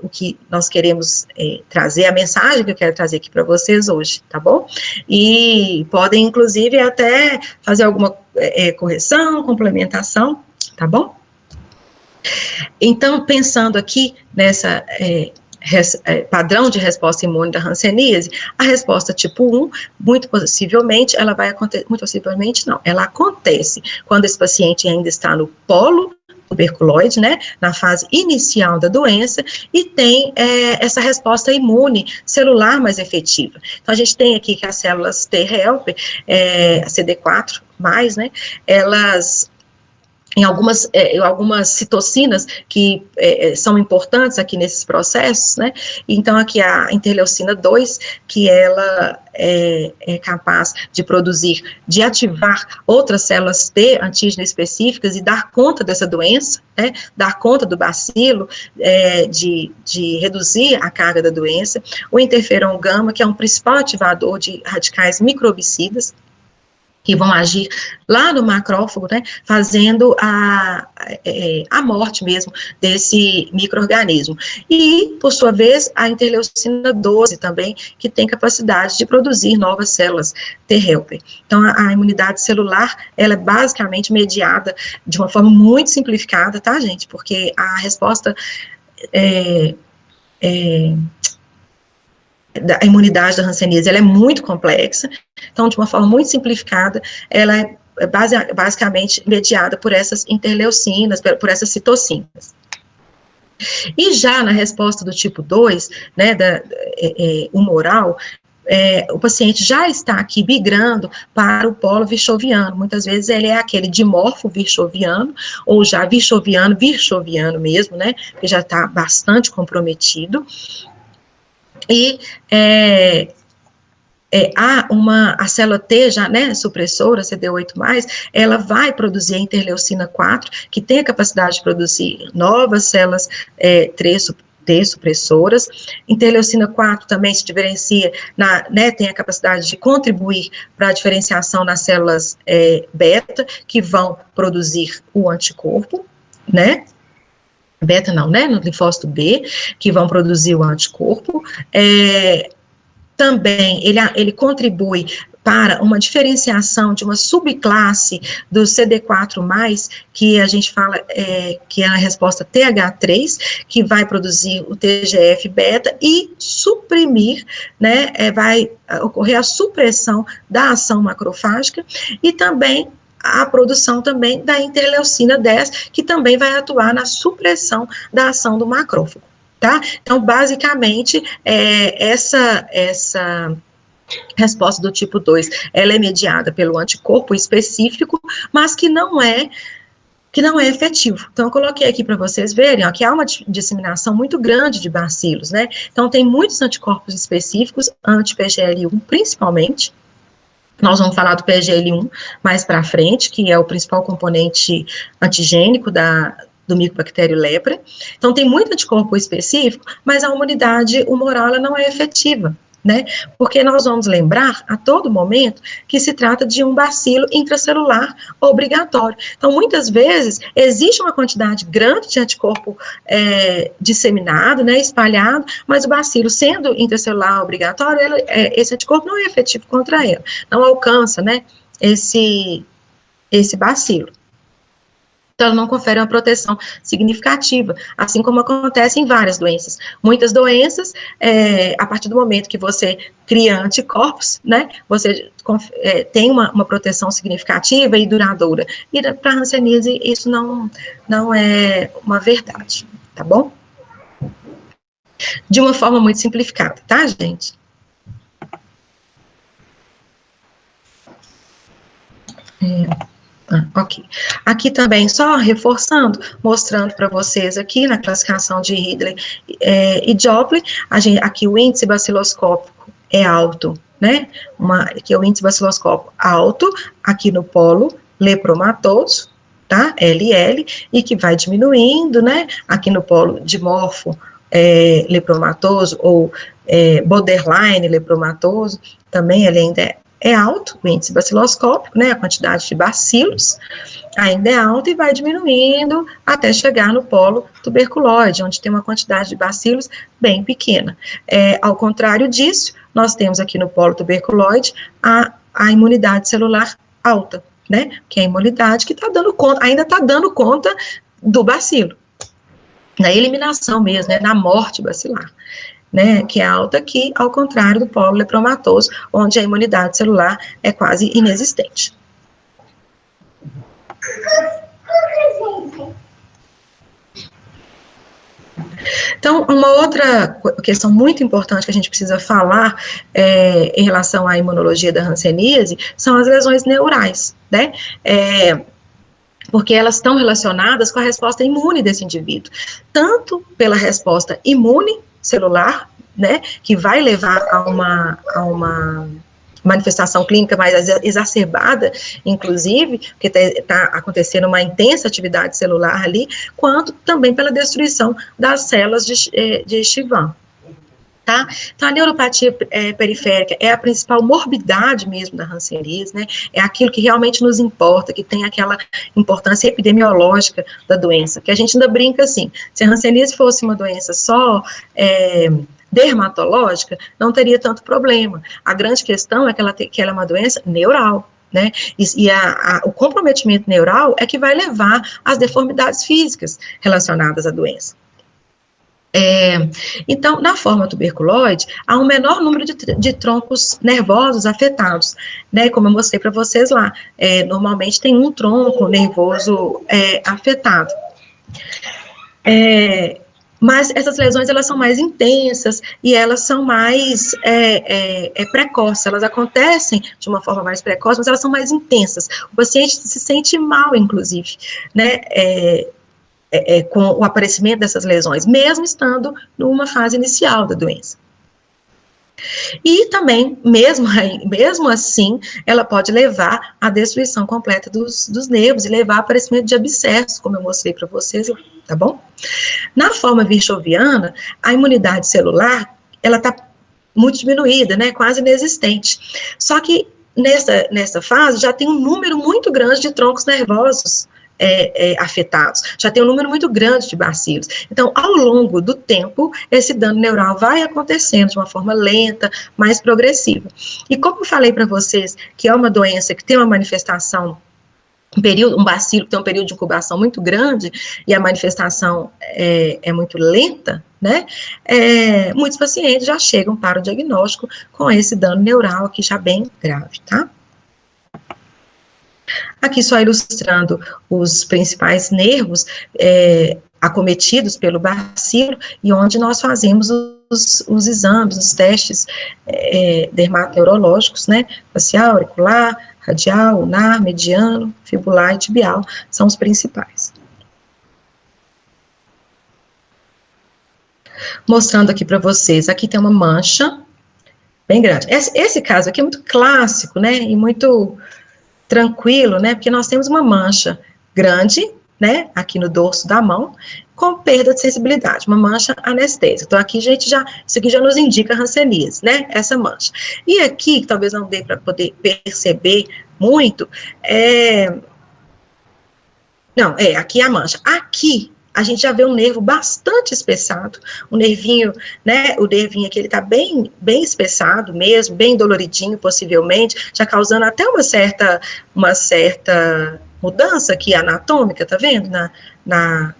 o que nós queremos trazer, a mensagem que eu quero trazer aqui para vocês hoje, tá bom? E podem, inclusive, até fazer alguma correção, complementação, tá bom? Então, pensando aqui nessa padrão de resposta imune da hanseníase, a resposta tipo 1, muito possivelmente, ela vai acontecer, muito possivelmente não, ela acontece quando esse paciente ainda está no polo tuberculoide, né, na fase inicial da doença, e tem essa resposta imune celular mais efetiva. Então, a gente tem aqui que as células T helper, a CD4+, né, elas em algumas citocinas que são importantes aqui nesses processos, né, então aqui a interleucina 2, que ela é capaz de ativar outras células T antígena específicas e dar conta dessa doença, né, dar conta do bacilo, de reduzir a carga da doença, o interferon gama, que é um principal ativador de radicais microbicidas, que vão agir lá no macrófago, né, fazendo a morte mesmo desse micro-organismo. E, por sua vez, a interleucina 12 também, que tem capacidade de produzir novas células T helper. Então, a imunidade celular, ela é basicamente mediada de uma forma muito simplificada, tá, gente? Porque a resposta da imunidade da hanseníase, ela é muito complexa, então, de uma forma muito simplificada, ela é basicamente mediada por essas interleucinas, por essas citocinas. E já na resposta do tipo 2, né, humoral, o paciente já está aqui migrando para o polo virchoviano, muitas vezes ele é aquele dimorfo virchoviano, ou já virchoviano mesmo, né, que já está bastante comprometido, e a célula T já, né, supressora, CD8+, ela vai produzir a interleucina 4, que tem a capacidade de produzir novas células T supressoras. Interleucina 4 também se diferencia, tem a capacidade de contribuir para a diferenciação nas células beta, que vão produzir o anticorpo, né, beta não, né, no linfócito B, que vão produzir o anticorpo. Também ele contribui para uma diferenciação de uma subclasse do CD4+, que a gente fala que é a resposta TH3, que vai produzir o TGF-beta e suprimir, né, vai ocorrer a supressão da ação macrofágica e também a produção também da interleucina 10, que também vai atuar na supressão da ação do macrófago, tá? Então, basicamente, essa resposta do tipo 2, ela é mediada pelo anticorpo específico, mas que não é efetivo. Então, eu coloquei aqui para vocês verem, ó, que há uma disseminação muito grande de bacilos, né? Então, tem muitos anticorpos específicos, anti-PGL1 principalmente. Nós vamos falar do PGL1 mais para frente, que é o principal componente antigênico do micobactério lepra. Então, tem muito anticorpo específico, mas a imunidade humoral ela não é efetiva, né? Porque nós vamos lembrar a todo momento que se trata de um bacilo intracelular obrigatório. Então, muitas vezes, existe uma quantidade grande de anticorpo disseminado, né, espalhado, mas o bacilo, sendo intracelular obrigatório, esse anticorpo não é efetivo contra ele, não alcança, né, esse bacilo. Então, ela não confere uma proteção significativa, assim como acontece em várias doenças. Muitas doenças, a partir do momento que você cria anticorpos, né, você tem uma proteção significativa e duradoura. E para a hanseníase, isso não é uma verdade, tá bom? De uma forma muito simplificada, tá, gente? Ok. Aqui também, só reforçando, mostrando para vocês aqui na classificação de Ridley e Joplin, aqui o índice baciloscópico é alto, né? Aqui é o índice baciloscópico alto, aqui no polo lepromatoso, tá? LL, e que vai diminuindo, né? Aqui no polo dimorfo lepromatoso, ou borderline lepromatoso, também ele ainda é alto, o índice baciloscópico, né, a quantidade de bacilos ainda é alta e vai diminuindo até chegar no polo tuberculoide, onde tem uma quantidade de bacilos bem pequena. Ao contrário disso, nós temos aqui no polo tuberculoide a imunidade celular alta, né, que é a imunidade que ainda está dando conta do bacilo, na eliminação mesmo, né, na morte bacilar. Né, que é alta aqui, ao contrário do polo lepromatoso, onde a imunidade celular é quase inexistente. Então, uma outra questão muito importante que a gente precisa falar em relação à imunologia da hanseníase são as lesões neurais, né? Porque elas estão relacionadas com a resposta imune desse indivíduo, tanto pela resposta imune celular, né, que vai levar a uma manifestação clínica mais exacerbada, inclusive, porque está acontecendo uma intensa atividade celular ali, quanto também pela destruição das células de Chivan. Tá? Então, a neuropatia periférica é a principal morbidade mesmo da hanseníase, né? É aquilo que realmente nos importa, que tem aquela importância epidemiológica da doença, que a gente ainda brinca assim, se a hanseníase fosse uma doença só dermatológica, não teria tanto problema. A grande questão é que ela é uma doença neural, né? E o comprometimento neural é que vai levar às deformidades físicas relacionadas à doença. Então, na forma tuberculoide, há um menor número de troncos nervosos afetados, né, como eu mostrei para vocês lá, normalmente tem um tronco nervoso afetado. Mas essas lesões, elas são mais intensas e elas são mais precoces, elas acontecem de uma forma mais precoce, mas elas são mais intensas. O paciente se sente mal, inclusive, né, com o aparecimento dessas lesões, mesmo estando numa fase inicial da doença. E também, mesmo assim, ela pode levar à destruição completa dos nervos e levar ao aparecimento de abscessos, como eu mostrei para vocês, tá bom? Na forma virchoviana, a imunidade celular, ela está muito diminuída, né, quase inexistente. Só que nessa fase já tem um número muito grande de troncos nervosos afetados, já tem um número muito grande de bacilos. Então, ao longo do tempo, esse dano neural vai acontecendo de uma forma lenta, mais progressiva. E como eu falei para vocês, que é uma doença que tem uma manifestação, um bacilo que tem um período de incubação muito grande, e a manifestação é muito lenta, né, muitos pacientes já chegam para o diagnóstico com esse dano neural aqui já bem grave, tá? Aqui só ilustrando os principais nervos acometidos pelo bacilo e onde nós fazemos os exames, os testes dermatoneurológicos, né, facial, auricular, radial, ulnar, mediano, fibular e tibial, são os principais. Mostrando aqui para vocês, aqui tem uma mancha bem grande. Esse caso aqui é muito clássico, né, e muito tranquilo, né, porque nós temos uma mancha grande, né, aqui no dorso da mão, com perda de sensibilidade, uma mancha anestésica. Então, aqui, gente, isso aqui já nos indica hanseníase, né, essa mancha. E aqui, que talvez não dê para poder perceber muito, aqui é a mancha. Aqui, a gente já vê um nervo bastante espessado, um nervinho, né, o nervinho aqui, ele tá bem espessado mesmo, bem doloridinho, possivelmente, já causando até uma certa mudança aqui anatômica, tá vendo?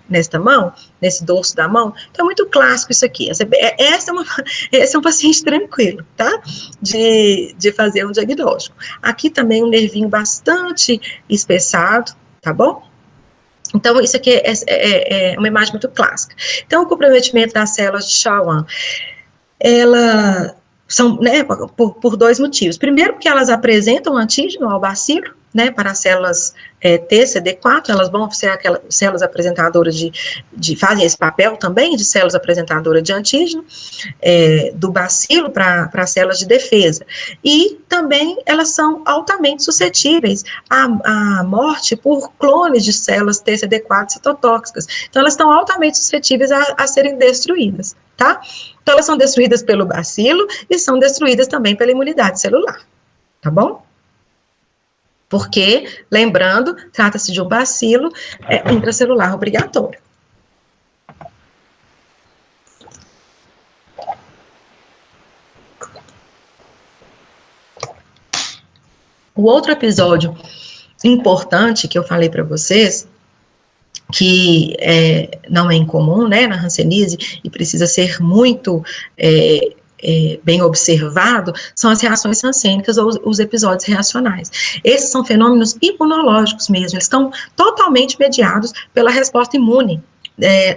Nesta mão, nesse dorso da mão. Então, é muito clássico isso aqui. Esse é um paciente tranquilo, tá? De fazer um diagnóstico. Aqui também um nervinho bastante espessado, tá bom? Então, isso aqui é uma imagem muito clássica. Então, o comprometimento das células de Schwann, ela são, né, por dois motivos. Primeiro, porque elas apresentam antígeno ao bacilo, né, para as células T, CD4, elas vão ser aquelas células apresentadoras fazem esse papel também de células apresentadoras de antígeno, do bacilo para as células de defesa. E também elas são altamente suscetíveis à morte por clones de células T, CD4 citotóxicas. Então, elas estão altamente suscetíveis a serem destruídas, tá? Então, elas são destruídas pelo bacilo e são destruídas também pela imunidade celular, tá bom? Porque, lembrando, trata-se de um bacilo intracelular obrigatório. O outro episódio importante que eu falei para vocês, que não é incomum, né, na hanseníase, e precisa ser muito bem observado, são as reações hansênicas ou os episódios reacionais. Esses são fenômenos imunológicos mesmo, eles estão totalmente mediados pela resposta imune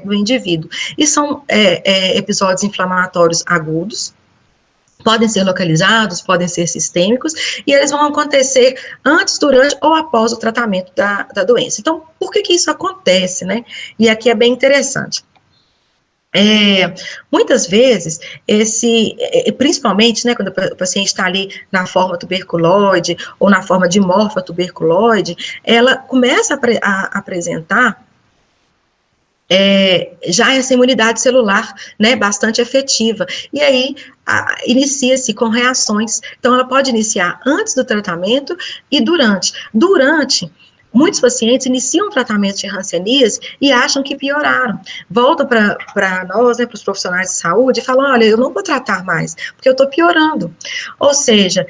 do indivíduo. E são episódios inflamatórios agudos, podem ser localizados, podem ser sistêmicos, e eles vão acontecer antes, durante ou após o tratamento da doença. Então, por que isso acontece, né? E aqui é bem interessante. Muitas vezes, principalmente, né, quando o paciente está ali na forma tuberculoide, ou na forma dimorfa tuberculoide, ela começa a apresentar já essa imunidade celular, né, bastante efetiva, e aí inicia-se com reações. Então, ela pode iniciar antes do tratamento e durante. Muitos pacientes iniciam o tratamento de hanseníase e acham que pioraram. Voltam para nós, né, para os profissionais de saúde, e falam, olha, eu não vou tratar mais, porque eu estou piorando. Ou seja,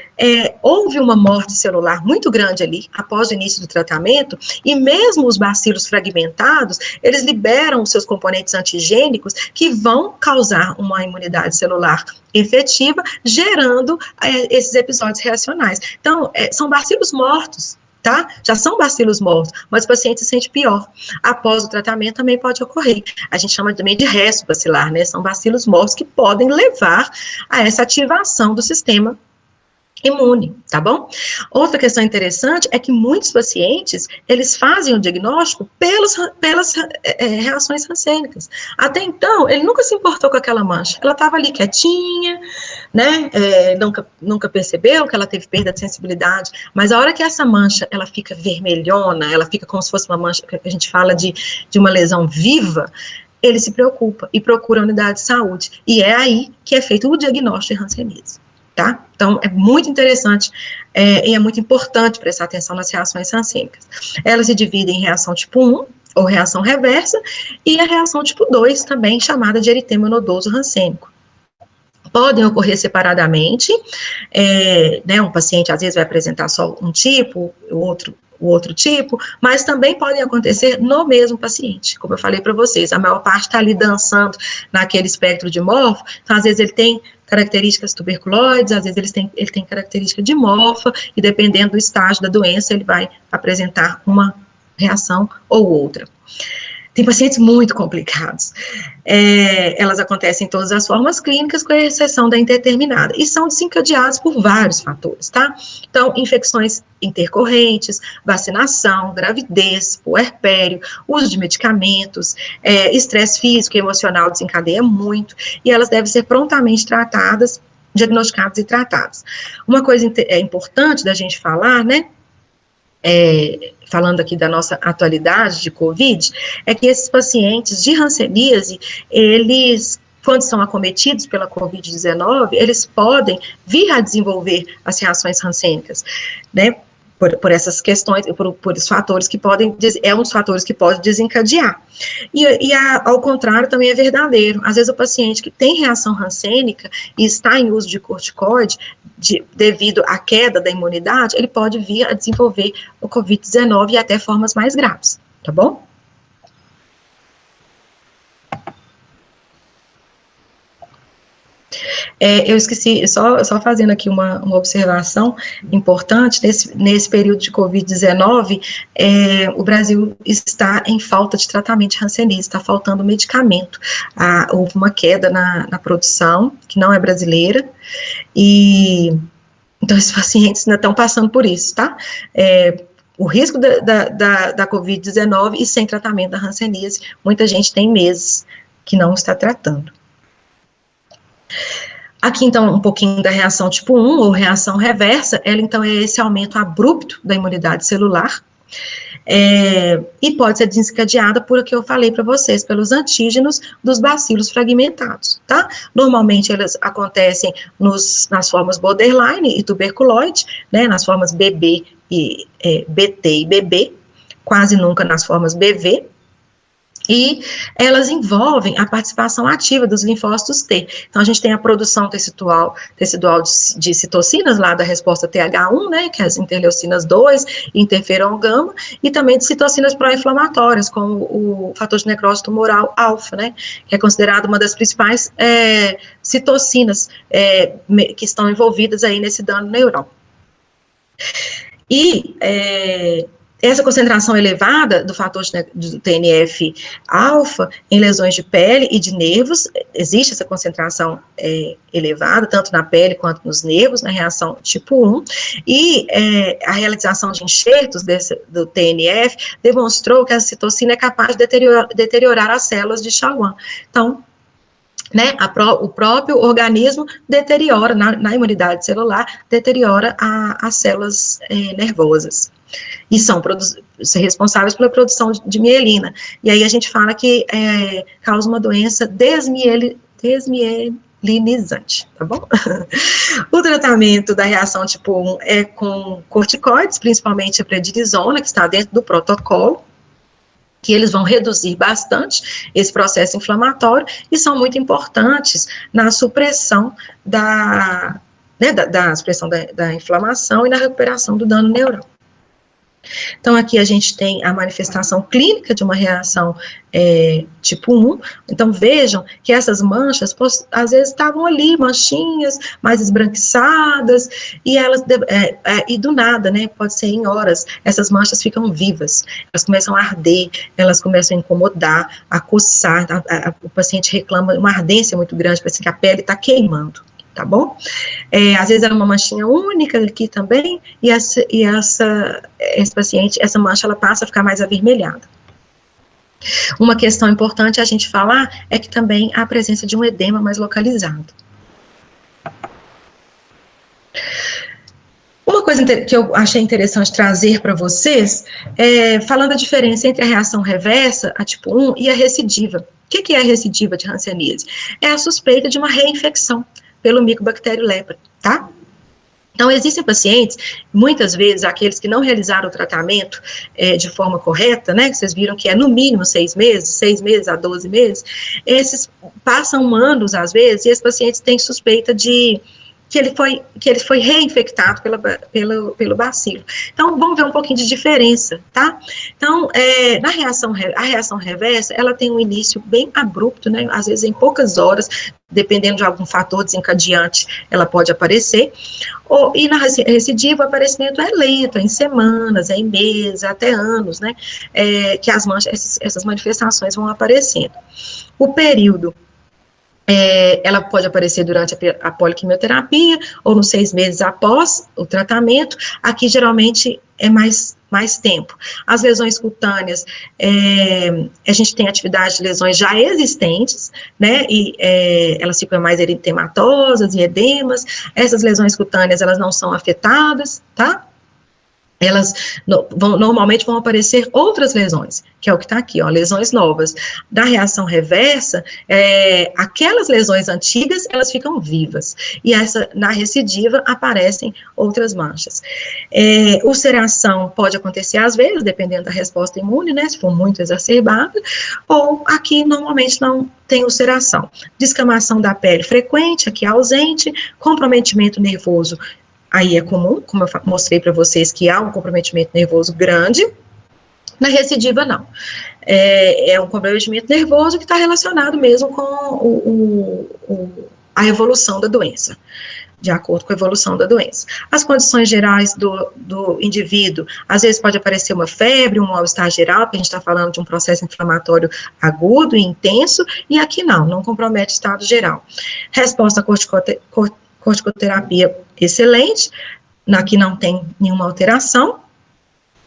houve uma morte celular muito grande ali, após o início do tratamento, e mesmo os bacilos fragmentados, eles liberam os seus componentes antigênicos que vão causar uma imunidade celular efetiva, gerando esses episódios reacionais. Então, são bacilos mortos, tá? Já são bacilos mortos, mas o paciente se sente pior. Após o tratamento também pode ocorrer. A gente chama também de resto bacilar, né? São bacilos mortos que podem levar a essa ativação do sistema imune, tá bom? Outra questão interessante é que muitos pacientes, eles fazem o diagnóstico pelas reações hansênicas. Até então, ele nunca se importou com aquela mancha. Ela estava ali quietinha, né? Nunca percebeu que ela teve perda de sensibilidade, mas a hora que essa mancha, ela fica vermelhona, ela fica como se fosse uma mancha, que a gente fala de uma lesão viva, ele se preocupa e procura a unidade de saúde. E é aí que é feito o diagnóstico de hanseníase. Tá? Então, é muito interessante e é muito importante prestar atenção nas reações hansênicas. Elas se dividem em reação tipo 1, ou reação reversa, e a reação tipo 2, também chamada de eritema nodoso hansênico. Podem ocorrer separadamente, né, um paciente às vezes vai apresentar só um tipo, o outro tipo, mas também podem acontecer no mesmo paciente, como eu falei para vocês, a maior parte está ali dançando naquele espectro dimorfo, então às vezes ele tem características tuberculoides, às vezes ele tem característica dimorfa, e dependendo do estágio da doença, ele vai apresentar uma reação ou outra. Tem pacientes muito complicados. Elas acontecem em todas as formas clínicas, com exceção da indeterminada, e são desencadeadas por vários fatores, tá? Então, infecções intercorrentes, vacinação, gravidez, puerpério, uso de medicamentos, estresse físico e emocional desencadeia muito, e elas devem ser prontamente tratadas, diagnosticadas e tratadas. Uma coisa importante da gente falar, né, falando aqui da nossa atualidade de COVID, é que esses pacientes de hanseníase, eles, quando são acometidos pela COVID-19, eles podem vir a desenvolver as reações hansênicas, né, por essas questões, por os fatores que podem, um dos fatores que pode desencadear. Ao contrário, também é verdadeiro. Às vezes o paciente que tem reação hansênica e está em uso de corticoide, devido à queda da imunidade, ele pode vir a desenvolver o Covid-19 e até formas mais graves, tá bom? Eu esqueci, só fazendo aqui uma observação importante, nesse período de Covid-19, o Brasil está em falta de tratamento de hanseníase, está faltando medicamento. Houve uma queda na produção, que não é brasileira, e então esses pacientes ainda estão passando por isso, tá? O risco da Covid-19 e sem tratamento da hanseníase, muita gente tem meses que não está tratando. Aqui, então, um pouquinho da reação tipo 1, ou reação reversa, ela, então, é esse aumento abrupto da imunidade celular, e pode ser desencadeada por o que eu falei para vocês, pelos antígenos dos bacilos fragmentados, tá? Normalmente, elas acontecem nas formas borderline e tuberculoide, né, nas formas BB e BT e BB, quase nunca nas formas BV, e elas envolvem a participação ativa dos linfócitos T. Então, a gente tem a produção tecidual de citocinas, lá da resposta TH1, né, que é as interleucinas 2, interferon gama, e também de citocinas pró-inflamatórias, como o fator de necrose tumoral alfa, né, que é considerado uma das principais citocinas que estão envolvidas aí nesse dano neural. E essa concentração elevada do fator do TNF-alfa em lesões de pele e de nervos, existe essa concentração elevada, tanto na pele quanto nos nervos, na reação tipo 1, e a realização de enxertos do TNF demonstrou que a citocina é capaz de deteriorar as células de Schwann. Então, né, o próprio organismo deteriora, na imunidade celular, deteriora as células nervosas. E são responsáveis pela produção de mielina. E aí a gente fala que causa uma doença desmielinizante, tá bom? O tratamento da reação tipo 1 é com corticoides, principalmente a prednisona, que está dentro do protocolo, que eles vão reduzir bastante esse processo inflamatório e são muito importantes na supressão da inflamação e na recuperação do dano neural. Então, aqui a gente tem a manifestação clínica de uma reação tipo 1. Então, vejam que essas manchas, às vezes, estavam ali, manchinhas, mais esbranquiçadas, e elas, e do nada, né, pode ser em horas, essas manchas ficam vivas, elas começam a arder, elas começam a incomodar, a coçar, o paciente reclama uma ardência muito grande, parece que a pele está queimando. Tá bom? Às vezes era uma manchinha única aqui também, e esse paciente, essa mancha, ela passa a ficar mais avermelhada. Uma questão importante a gente falar é que também há a presença de um edema mais localizado. Uma coisa que eu achei interessante trazer para vocês, falando a diferença entre a reação reversa, a tipo 1, e a recidiva. O que é a recidiva de hanseníase? É a suspeita de uma reinfecção pelo micobactério lepra, tá? Então, existem pacientes, muitas vezes, aqueles que não realizaram o tratamento de forma correta, né, que vocês viram que é no mínimo 6 meses a 12 meses, esses passam anos, às vezes, e esses pacientes têm suspeita de que ele foi reinfectado pelo bacilo. Então, vamos ver um pouquinho de diferença, tá? Então, a reação reversa, ela tem um início bem abrupto, né? Às vezes em poucas horas, dependendo de algum fator desencadeante, ela pode aparecer. E na recidiva, o aparecimento é lento, em semanas, em meses, até anos, né? Que essas manifestações vão aparecendo. O período ela pode aparecer durante a poliquimioterapia ou nos 6 meses após o tratamento. Aqui, geralmente, é mais tempo. As lesões cutâneas, a gente tem atividade de lesões já existentes, né, e elas ficam mais eritematosas e edemas. Essas lesões cutâneas, elas não são afetadas, tá? elas normalmente vão aparecer outras lesões, que é o que está aqui, ó, lesões novas. Da reação reversa, aquelas lesões antigas, elas ficam vivas, e na recidiva aparecem outras manchas. Ulceração pode acontecer às vezes, dependendo da resposta imune, né, se for muito exacerbada, ou aqui normalmente não tem ulceração. Descamação da pele frequente, aqui ausente, comprometimento nervoso, aí é comum, como eu mostrei para vocês, que há um comprometimento nervoso grande. Na recidiva, não. É um comprometimento nervoso que está relacionado mesmo com a evolução da doença, de acordo com a evolução da doença. As condições gerais do indivíduo, às vezes pode aparecer uma febre, um mal-estar geral, porque a gente está falando de um processo inflamatório agudo e intenso, e aqui não compromete estado geral. Resposta corticoterapia excelente, aqui não tem nenhuma alteração,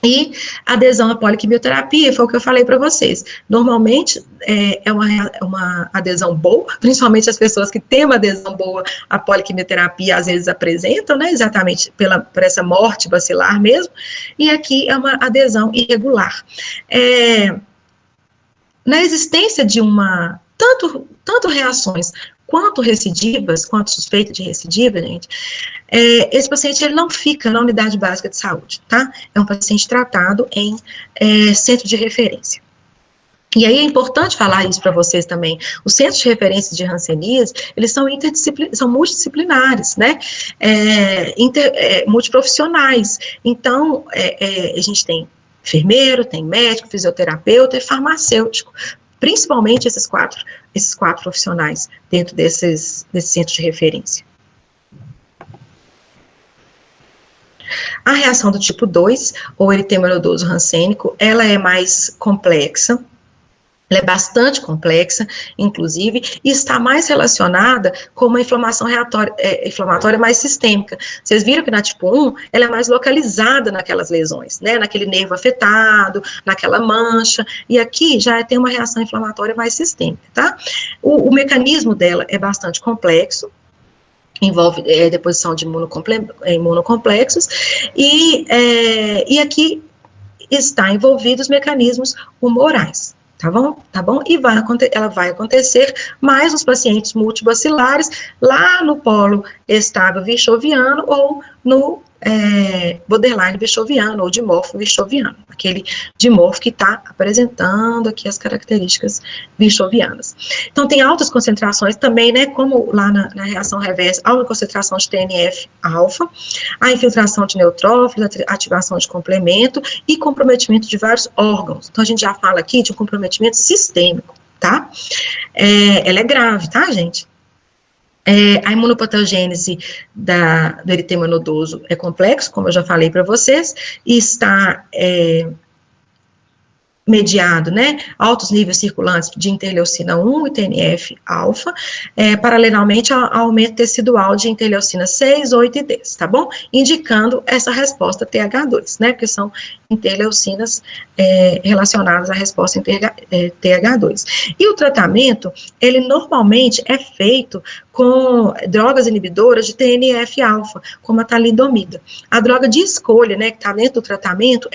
e adesão à poliquimioterapia, foi o que eu falei para vocês. Normalmente é uma adesão boa, principalmente as pessoas que têm uma adesão boa à poliquimioterapia, às vezes apresentam, né, exatamente por essa morte bacilar mesmo, e aqui é uma adesão irregular. Na existência de tanto reações quanto recidivas, quanto suspeita de recidiva, gente, esse paciente ele não fica na unidade básica de saúde, tá? É um paciente tratado em centro de referência. E aí é importante falar isso para vocês também. Os centros de referência de hanseníase, eles são multidisciplinares, né? Multiprofissionais. Então, a gente tem enfermeiro, tem médico, fisioterapeuta e farmacêutico. Principalmente esses quatro profissionais dentro desses centros de referência. A reação do tipo 2, ou eritema nodoso rancênico, ela é mais complexa, ela é bastante complexa, inclusive, e está mais relacionada com uma inflamação inflamatória mais sistêmica. Vocês viram que na tipo 1, ela é mais localizada naquelas lesões, né, naquele nervo afetado, naquela mancha, e aqui já tem uma reação inflamatória mais sistêmica, tá? O mecanismo dela é bastante complexo, envolve deposição de imunocomplexos, e aqui está envolvidos mecanismos humorais. Tá bom? E ela vai acontecer mais nos pacientes multibacilares, lá no polo estável vichoviano ou no borderline vichoviano ou dimorfo vichoviano, aquele dimorfo que está apresentando aqui as características vichovianas. Então, tem altas concentrações também, né, como lá na reação reversa, alta concentração de TNF-alfa, a infiltração de neutrófilos, ativação de complemento e comprometimento de vários órgãos. Então, a gente já fala aqui de um comprometimento sistêmico, tá? Ela é grave, tá, gente? A imunopatogênese do eritema nodoso é complexo, como eu já falei para vocês, e está mediado, né, altos níveis circulantes de interleucina 1 e TNF-alfa, paralelamente ao aumento tecidual de interleucina 6, 8 e 10, tá bom? Indicando essa resposta TH2, né, porque são interleucinas relacionadas à resposta TH2. E o tratamento, ele normalmente é feito com drogas inibidoras de TNF-alfa, como a talidomida. A droga de escolha, né, que está dentro do tratamento,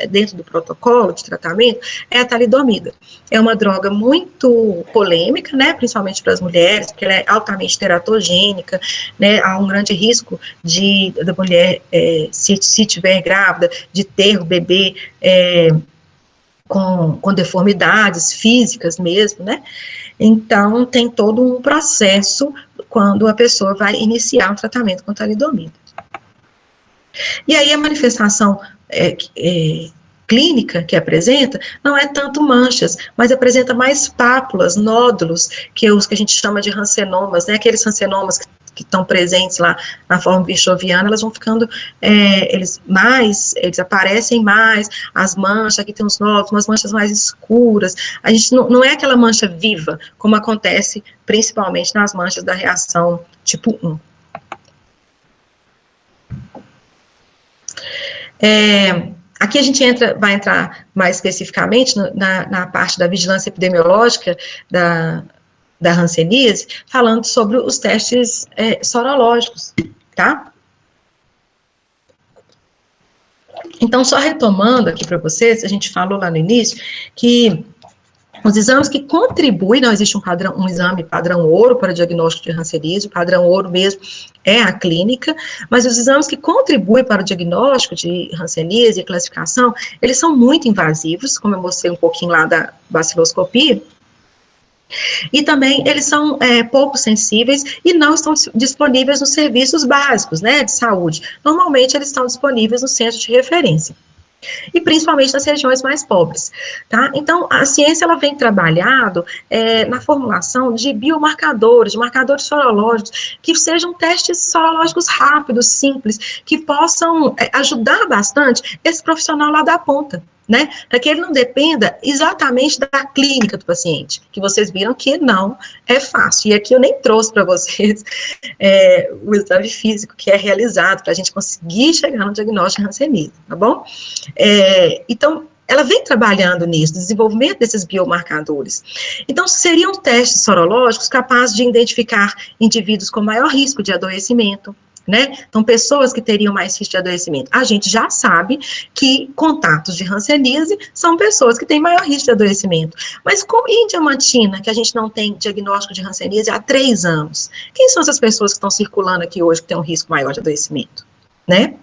dentro do protocolo de tratamento, é a talidomida. É uma droga muito polêmica, né, principalmente para as mulheres, porque ela é altamente teratogênica, né, há um grande risco da mulher, se estiver grávida, de ter o bebê com deformidades físicas mesmo, né? Então, tem todo um processo quando a pessoa vai iniciar o tratamento com talidomida. E aí, a manifestação clínica que apresenta não é tanto manchas, mas apresenta mais pápulas, nódulos, que os que a gente chama de rancenomas, né? Aqueles rancenomas que estão presentes lá na forma vichoviana, elas vão ficando, eles aparecem mais, as manchas, aqui tem uns nódulos, umas manchas mais escuras, a gente não é aquela mancha viva, como acontece principalmente nas manchas da reação tipo 1. Aqui a gente vai entrar mais especificamente na parte da vigilância epidemiológica da hanseníase, falando sobre os testes sorológicos, tá? Então, só retomando aqui para vocês, a gente falou lá no início que os exames que contribuem, não existe um exame padrão ouro para diagnóstico de hanseníase, o padrão ouro mesmo é a clínica, mas os exames que contribuem para o diagnóstico de hanseníase e classificação, eles são muito invasivos, como eu mostrei um pouquinho lá da baciloscopia, e também eles são pouco sensíveis e não estão disponíveis nos serviços básicos, né, de saúde. Normalmente eles estão disponíveis no centro de referência. E principalmente nas regiões mais pobres, tá? Então, a ciência, ela vem trabalhando na formulação de biomarcadores, de marcadores sorológicos, que sejam testes sorológicos rápidos, simples, que possam ajudar bastante esse profissional lá da ponta, né? Para que ele não dependa exatamente da clínica do paciente, que vocês viram que não é fácil. E aqui eu nem trouxe para vocês o exame físico que é realizado para a gente conseguir chegar no diagnóstico de hanseníase, tá bom? Então, ela vem trabalhando nisso, desenvolvimento desses biomarcadores. Então, seriam testes sorológicos capazes de identificar indivíduos com maior risco de adoecimento, né? Então, pessoas que teriam mais risco de adoecimento. A gente já sabe que contatos de hanseníase são pessoas que têm maior risco de adoecimento. Mas como em Diamantina, que a gente não tem diagnóstico de hanseníase há 3 anos, quem são essas pessoas que estão circulando aqui hoje que têm um risco maior de adoecimento, né?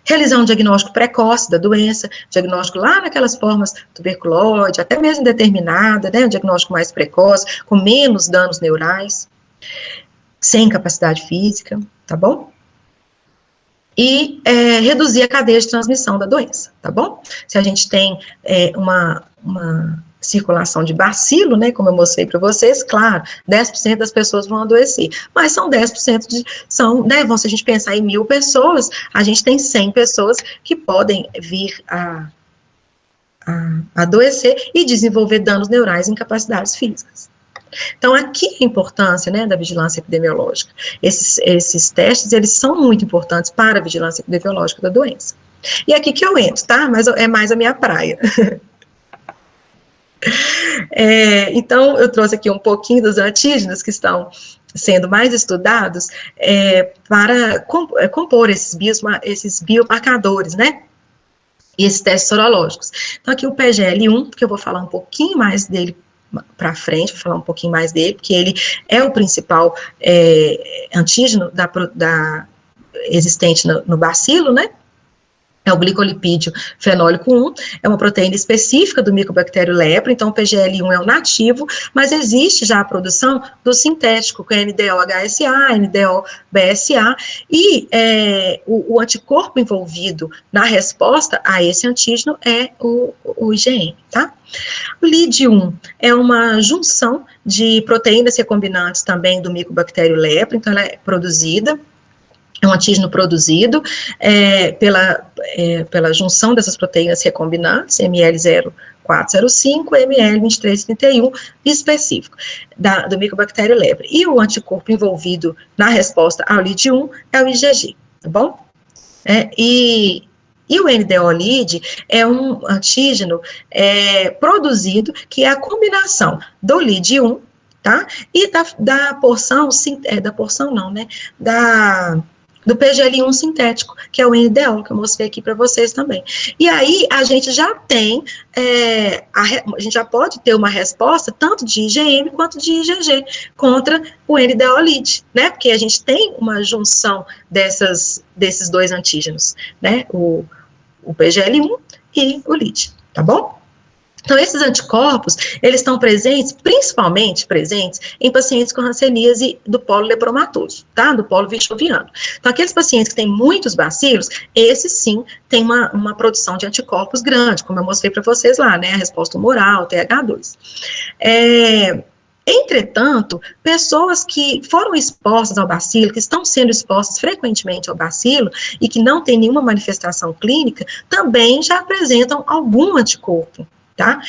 Realizar um diagnóstico precoce da doença, diagnóstico lá naquelas formas tuberculose, até mesmo indeterminada, né? Um diagnóstico mais precoce, com menos danos neurais, sem incapacidade física, tá bom? E reduzir a cadeia de transmissão da doença, tá bom? Se a gente tem uma circulação de bacilo, né, como eu mostrei para vocês, claro, 10% das pessoas vão adoecer, mas são 10% se a gente pensar em 1.000 pessoas, a gente tem 100 pessoas que podem vir a adoecer e desenvolver danos neurais e incapacidades físicas. Então, aqui a importância, né, da vigilância epidemiológica. Esses testes, eles são muito importantes para a vigilância epidemiológica da doença. E aqui que eu entro, tá? Mas é mais a minha praia. Então, eu trouxe aqui um pouquinho dos antígenos que estão sendo mais estudados para compor esses biomarcadores, né? E esses testes sorológicos. Então, aqui o PGL-1, que eu vou falar um pouquinho mais dele para frente, vou falar um pouquinho mais dele, porque ele é o principal antígeno existente no bacilo, né? É o glicolipídio fenólico 1, é uma proteína específica do Mycobacterium leprae, então o PGL1 é o nativo, mas existe já a produção do sintético, com NDO-HSA, NDO-BSA, e o anticorpo envolvido na resposta a esse antígeno é o IgM, tá? O LID1 é uma junção de proteínas recombinantes também do Mycobacterium leprae, então ela é produzida, é um antígeno produzido pela junção dessas proteínas recombinantes, ML0405, ML2331, específico, do Mycobacterium leprae. E o anticorpo envolvido na resposta ao LID1 é o IgG, tá bom? E o NDO-LID é um antígeno produzido, que é a combinação do LID1, tá? E da porção não, né? Do PGL1 sintético, que é o NDO, que eu mostrei aqui para vocês também. E aí, a gente já tem, a gente já pode ter uma resposta, tanto de IgM quanto de IgG, contra o NDO-LID, né? Porque a gente tem uma junção desses dois antígenos, né? O PGL1 e o LID, tá bom? Então, esses anticorpos, eles estão principalmente presentes em pacientes com hanseníase do polo lepromatoso, tá? Do polo vichoviano. Então, aqueles pacientes que têm muitos bacilos, esses sim têm uma produção de anticorpos grande, como eu mostrei para vocês lá, né? A resposta humoral, TH2. Entretanto, pessoas que foram expostas ao bacilo, que estão sendo expostas frequentemente ao bacilo e que não têm nenhuma manifestação clínica, também já apresentam algum anticorpo, tá?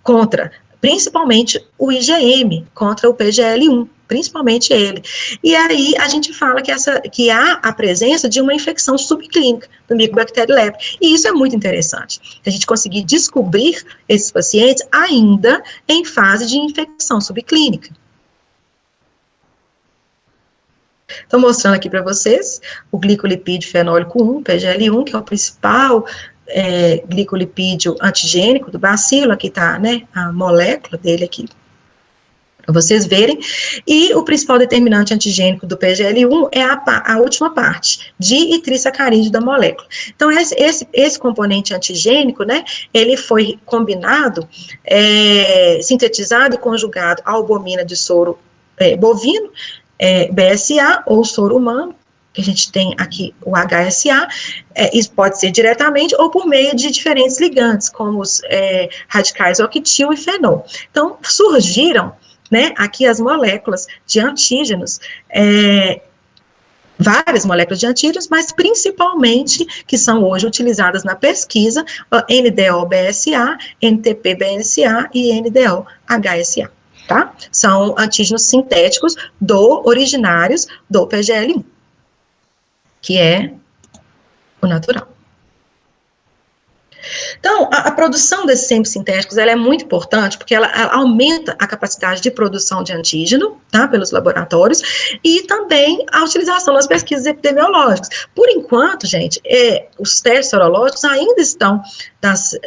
Contra, principalmente o IgM, contra o PGL1, principalmente ele. E aí a gente fala que há a presença de uma infecção subclínica do Mycobacterium leprae, e isso é muito interessante, a gente conseguir descobrir esses pacientes ainda em fase de infecção subclínica. Estou mostrando aqui para vocês o glicolipídio fenólico 1, PGL1, que é o principal glicolipídio antigênico do bacilo. Aqui está, né, a molécula dele aqui, para vocês verem, e o principal determinante antigênico do PGL1 é a última parte, di e trisacarídeo da molécula. Então, esse componente antigênico, né, ele foi combinado, sintetizado e conjugado à albumina de soro bovino, BSA, ou soro humano, que a gente tem aqui o HSA, isso pode ser diretamente ou por meio de diferentes ligantes, como os radicais octil e fenol. Então, surgiram, né, aqui as moléculas de antígenos, várias moléculas de antígenos, mas principalmente que são hoje utilizadas na pesquisa, NDO-BSA, NTP-BNCA e NDO-HSA, tá? São antígenos sintéticos originários do PGL1, que é o natural. Então, a produção desses semissintéticos, ela é muito importante, porque ela aumenta a capacidade de produção de antígeno, tá, pelos laboratórios, e também a utilização nas pesquisas epidemiológicas. Por enquanto, gente, os testes sorológicos ainda estão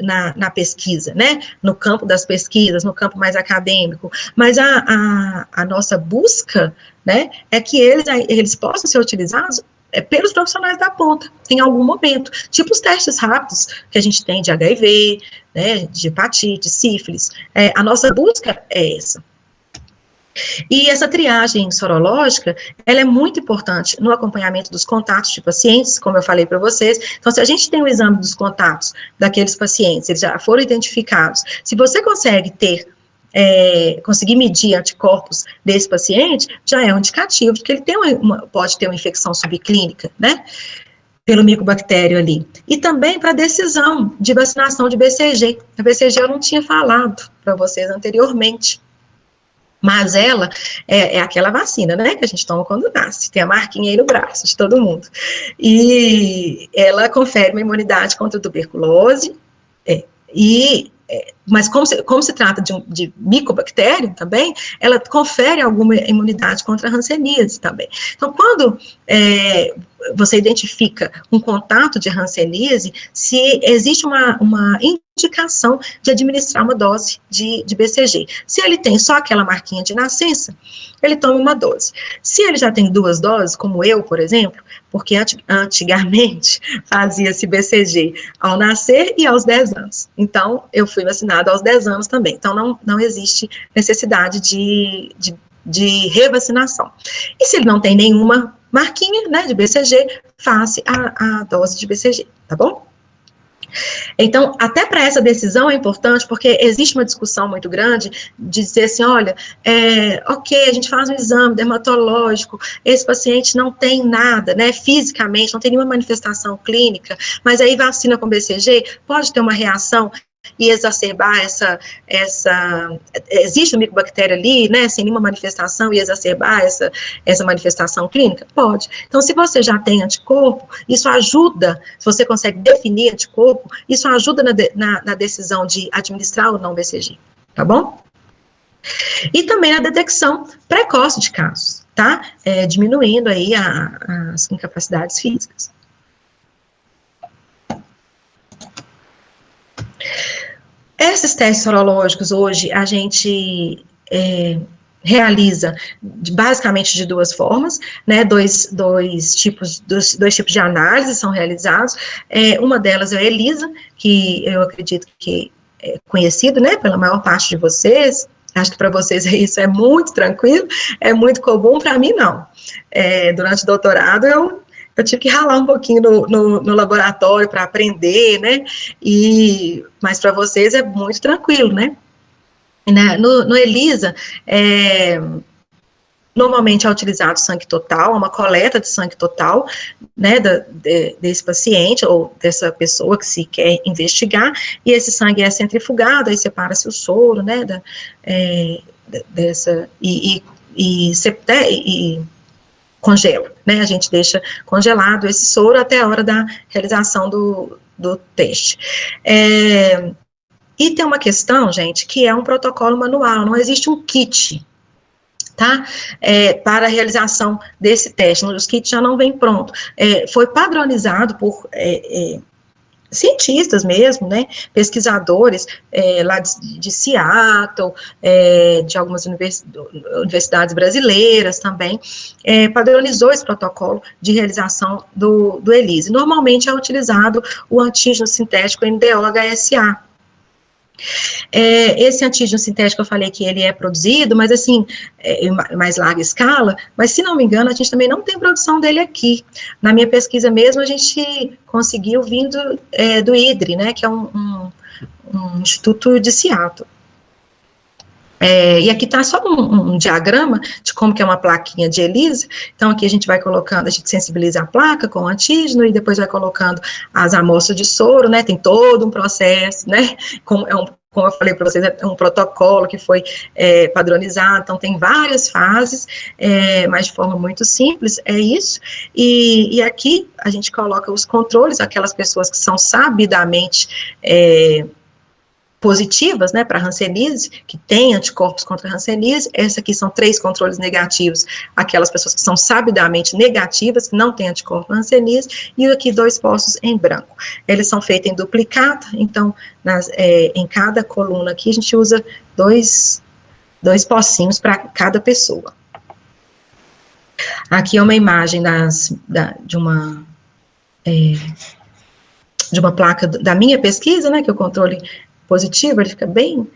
na pesquisa, né, no campo das pesquisas, no campo mais acadêmico, mas a nossa busca, né, é que eles possam ser utilizados pelos profissionais da ponta, em algum momento, tipo os testes rápidos que a gente tem de HIV, né, de hepatite, sífilis, a nossa busca é essa. E essa triagem sorológica, ela é muito importante no acompanhamento dos contatos de pacientes, como eu falei para vocês. Então, se a gente tem o exame dos contatos daqueles pacientes, eles já foram identificados, se você consegue conseguir medir anticorpos desse paciente, já é um indicativo de que ele pode ter uma infecção subclínica, né, pelo micobactério ali. E também para decisão de vacinação de BCG. A BCG eu não tinha falado para vocês anteriormente, mas ela é aquela vacina, né, que a gente toma quando nasce, tem a marquinha aí no braço de todo mundo. E ela confere uma imunidade contra a tuberculose, mas como se trata de micobactério também, ela confere alguma imunidade contra a hanseníase também. Então, quando você identifica um contato de hanseníase, se existe uma indicação de administrar uma dose de BCG. Se ele tem só aquela marquinha de nascença, ele toma uma dose. Se ele já tem 2 doses, como eu, por exemplo, porque antigamente fazia-se BCG ao nascer e aos 10 anos. Então, eu fui vacinada aos 10 anos também. Então, não existe necessidade de revacinação. E se ele não tem nenhuma marquinha, né, de BCG, faça a dose de BCG, tá bom? Então, até para essa decisão é importante, porque existe uma discussão muito grande de dizer assim, olha, ok, a gente faz um exame dermatológico, esse paciente não tem nada, né, fisicamente, não tem nenhuma manifestação clínica, mas aí vacina com BCG, pode ter uma reação e exacerbar existe um micobactéria ali, né, sem nenhuma manifestação, e exacerbar essa manifestação clínica? Pode. Então, se você já tem anticorpo, isso ajuda, se você consegue definir anticorpo, isso ajuda na decisão de administrar ou não BCG, tá bom? E também na detecção precoce de casos, tá? Diminuindo aí as incapacidades físicas. Esses testes sorológicos, hoje, a gente realiza basicamente de 2 formas, né, dois tipos de análise são realizados. Uma delas é a ELISA, que eu acredito que é conhecido, né, pela maior parte de vocês. Acho que para vocês isso é muito tranquilo, é muito comum, para mim não. Durante o doutorado eu tive que ralar um pouquinho no laboratório para aprender, né, mas para vocês é muito tranquilo, né. No ELISA, normalmente é utilizado sangue total, uma coleta de sangue total, né, desse paciente ou dessa pessoa que se quer investigar, e esse sangue é centrifugado, aí separa-se o soro, né, e congela, né, a gente deixa congelado esse soro até a hora da realização do teste. E tem uma questão, gente, que é um protocolo manual, não existe um kit tá? Para a realização desse teste. Os kits já não vêm pronto. Foi padronizado por cientistas mesmo, né, pesquisadores lá de Seattle, de algumas universidades brasileiras também, padronizou esse protocolo de realização do ELISA. Normalmente é utilizado o antígeno sintético NDO-HSA. Esse antígeno sintético, eu falei que ele é produzido, mas assim, em mais larga escala, mas se não me engano, a gente também não tem produção dele aqui. Na minha pesquisa mesmo, a gente conseguiu vindo do IDRI, né, que é um instituto de Seattle. E aqui está só um diagrama de como que é uma plaquinha de ELISA. Então, aqui a gente vai colocando, a gente sensibiliza a placa com o antígeno e depois vai colocando as amostras de soro, né? Tem todo um processo, né? Como eu falei para vocês, é um protocolo que foi padronizado, então tem várias fases, mas de forma muito simples, é isso. E aqui a gente coloca os controles, aquelas pessoas que são sabidamente positivas, né, para hanseníase, que tem anticorpos contra a hanseníase. Essa aqui são 3 controles negativos, aquelas pessoas que são sabidamente negativas, que não têm anticorpo para hanseníase, e aqui 2 postos em branco. Eles são feitos em duplicata, então, em cada coluna aqui, a gente usa 2 pocinhos para cada pessoa. Aqui é uma imagem de uma placa da minha pesquisa, né, que é o controle positivo, ele fica bem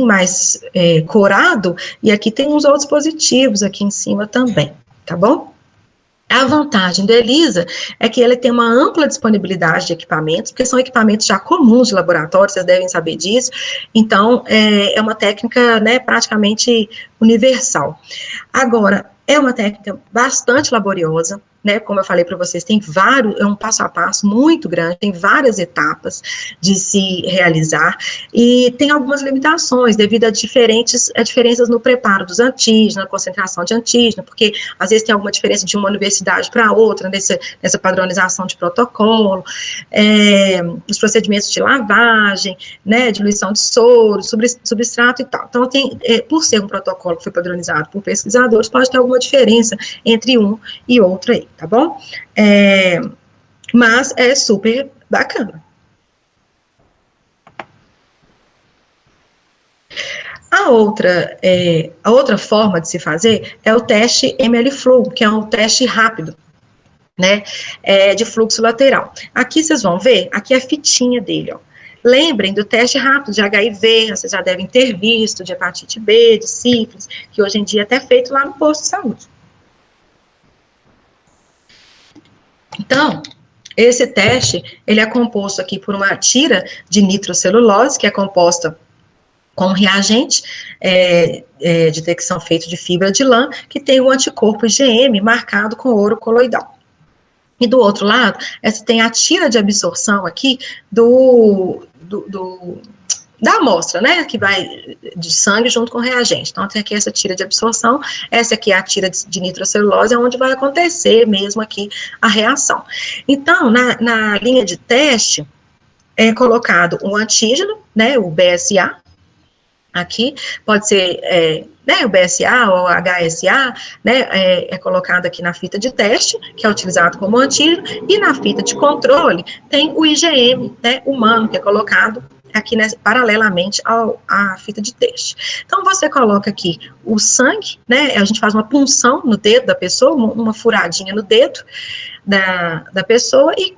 mais corado, e aqui tem uns outros positivos aqui em cima também, tá bom? A vantagem do ELISA é que ele tem uma ampla disponibilidade de equipamentos, porque são equipamentos já comuns de laboratório, vocês devem saber disso, então é uma técnica, né, praticamente universal. Agora, é uma técnica bastante laboriosa, né, como eu falei para vocês, é um passo a passo muito grande, tem várias etapas de se realizar, e tem algumas limitações devido a diferenças no preparo dos antígenos, na concentração de antígeno, porque às vezes tem alguma diferença de uma universidade para outra, nessa padronização de protocolo, os procedimentos de lavagem, né, diluição de soro, substrato e tal. Então, por ser um protocolo que foi padronizado por pesquisadores, pode ter alguma diferença entre um e outro aí, tá bom? Mas é super bacana. A outra forma de se fazer é o teste MLflu, que é um teste rápido, né, de fluxo lateral. Aqui vocês vão ver, aqui é a fitinha dele, ó. Lembrem do teste rápido de HIV, vocês já devem ter visto, de hepatite B, de sífilis, que hoje em dia é até feito lá no posto de saúde. Então, esse teste, ele é composto aqui por uma tira de nitrocelulose, que é composta com um reagente de detecção feito de fibra de lã, que tem o anticorpo IgM marcado com ouro coloidal. E do outro lado, essa tem a tira de absorção aqui da amostra, né, que vai de sangue junto com o reagente. Então, tem aqui essa tira de absorção, essa aqui é a tira de nitrocelulose, é onde vai acontecer mesmo aqui a reação. Então, na linha de teste, é colocado um antígeno, né, o BSA, aqui, pode ser o BSA ou HSA, né, é colocado aqui na fita de teste, que é utilizado como antígeno, e na fita de controle tem o IgM, né, humano, que é colocado aqui, né, paralelamente à fita de teste. Então, você coloca aqui o sangue, né, a gente faz uma punção no dedo da pessoa, uma furadinha no dedo da pessoa, e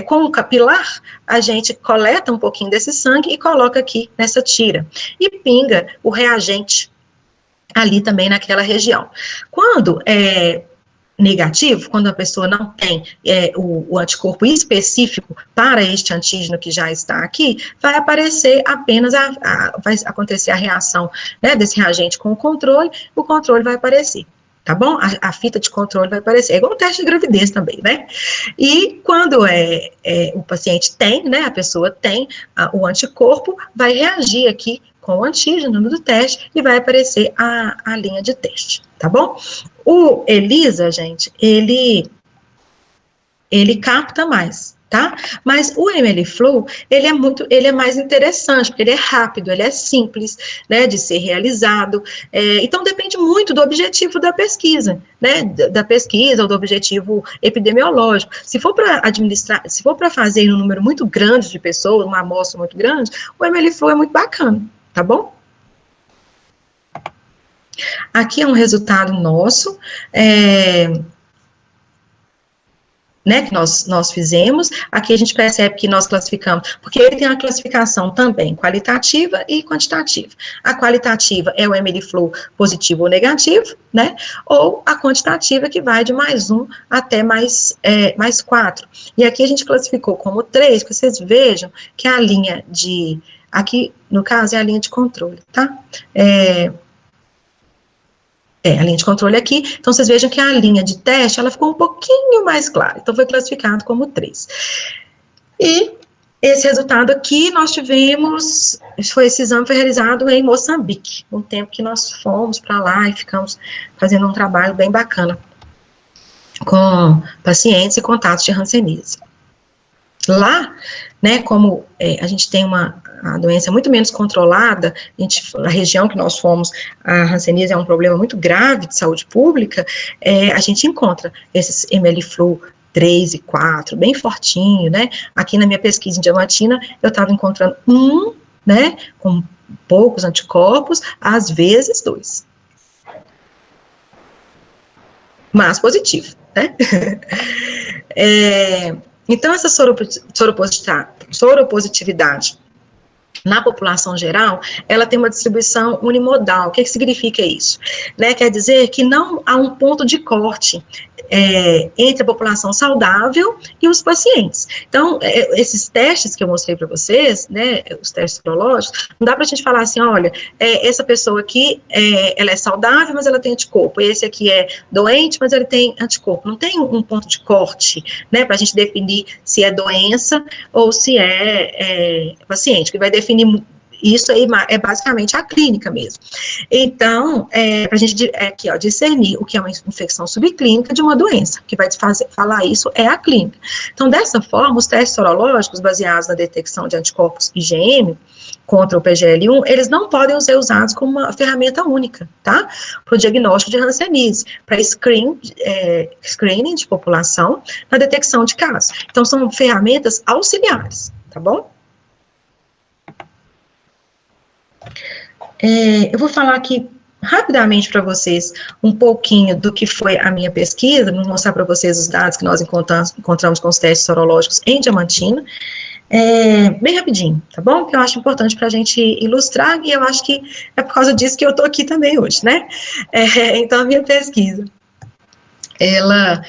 com o capilar, a gente coleta um pouquinho desse sangue e coloca aqui nessa tira. E pinga o reagente ali também naquela região. Quando é negativo, quando a pessoa não tem o anticorpo específico para este antígeno que já está aqui, vai aparecer apenas, vai acontecer a reação, né, desse reagente com o controle vai aparecer. Tá bom? A fita de controle vai aparecer. É igual o teste de gravidez também, né? E quando o paciente tem, né, a pessoa tem o anticorpo, vai reagir aqui com o antígeno do teste e vai aparecer a linha de teste, tá bom? O ELISA, gente, ele capta mais, tá? Mas o MLflow, ele é mais interessante, porque ele é rápido, ele é simples, né, de ser realizado, então depende muito do objetivo da pesquisa, né, da pesquisa ou do objetivo epidemiológico. Se for para administrar, se for para fazer um número muito grande de pessoas, uma amostra muito grande, o MLflow é muito bacana, tá bom? Aqui é um resultado nosso, né, que nós fizemos. Aqui a gente percebe que nós classificamos, porque ele tem uma classificação também qualitativa e quantitativa. A qualitativa é o MLflow positivo ou negativo, né, ou a quantitativa que vai de +1 até +4. E aqui a gente classificou como 3, que vocês vejam que a linha de, aqui no caso é a linha de controle, tá? A linha de controle aqui, então vocês vejam que a linha de teste, ela ficou um pouquinho mais clara, então foi classificado como 3. E esse resultado aqui, nós tivemos, esse exame foi realizado em Moçambique, um tempo que nós fomos para lá e ficamos fazendo um trabalho bem bacana com pacientes e contatos de hanseníase. Lá, né, como a gente tem a doença muito menos controlada, a região que nós fomos, a hanseníase é um problema muito grave de saúde pública, a gente encontra esses MLflow 3 e 4, bem fortinho, né, aqui na minha pesquisa em Diamantina, eu estava encontrando né, com poucos anticorpos, às vezes 2. Mas positivo, né? Então, essa soropositividade na população geral, ela tem uma distribuição unimodal. O que significa isso? Né, quer dizer que não há um ponto de corte entre a população saudável e os pacientes. Então, esses testes que eu mostrei para vocês, né, os testes serológicos, não dá para a gente falar assim, olha, essa pessoa aqui, ela é saudável, mas ela tem anticorpo, esse aqui é doente, mas ele tem anticorpo. Não tem um ponto de corte, né, para a gente definir se é doença ou se é paciente, que vai definir isso aí é basicamente a clínica mesmo. Então, para a gente aqui, ó, discernir o que é uma infecção subclínica de uma doença, que vai falar isso é a clínica. Então, dessa forma, os testes sorológicos baseados na detecção de anticorpos IgM contra o PGL-1, eles não podem ser usados como uma ferramenta única, tá? Para o diagnóstico de hanseníase, para screening de população, na detecção de casos. Então, são ferramentas auxiliares, tá bom? Eu vou falar aqui rapidamente para vocês um pouquinho do que foi a minha pesquisa, vou mostrar para vocês os dados que nós encontramos com os testes sorológicos em Diamantina, bem rapidinho, tá bom? Que eu acho importante para a gente ilustrar, e eu acho que é por causa disso que eu estou aqui também hoje, né? Então, a minha pesquisa, ela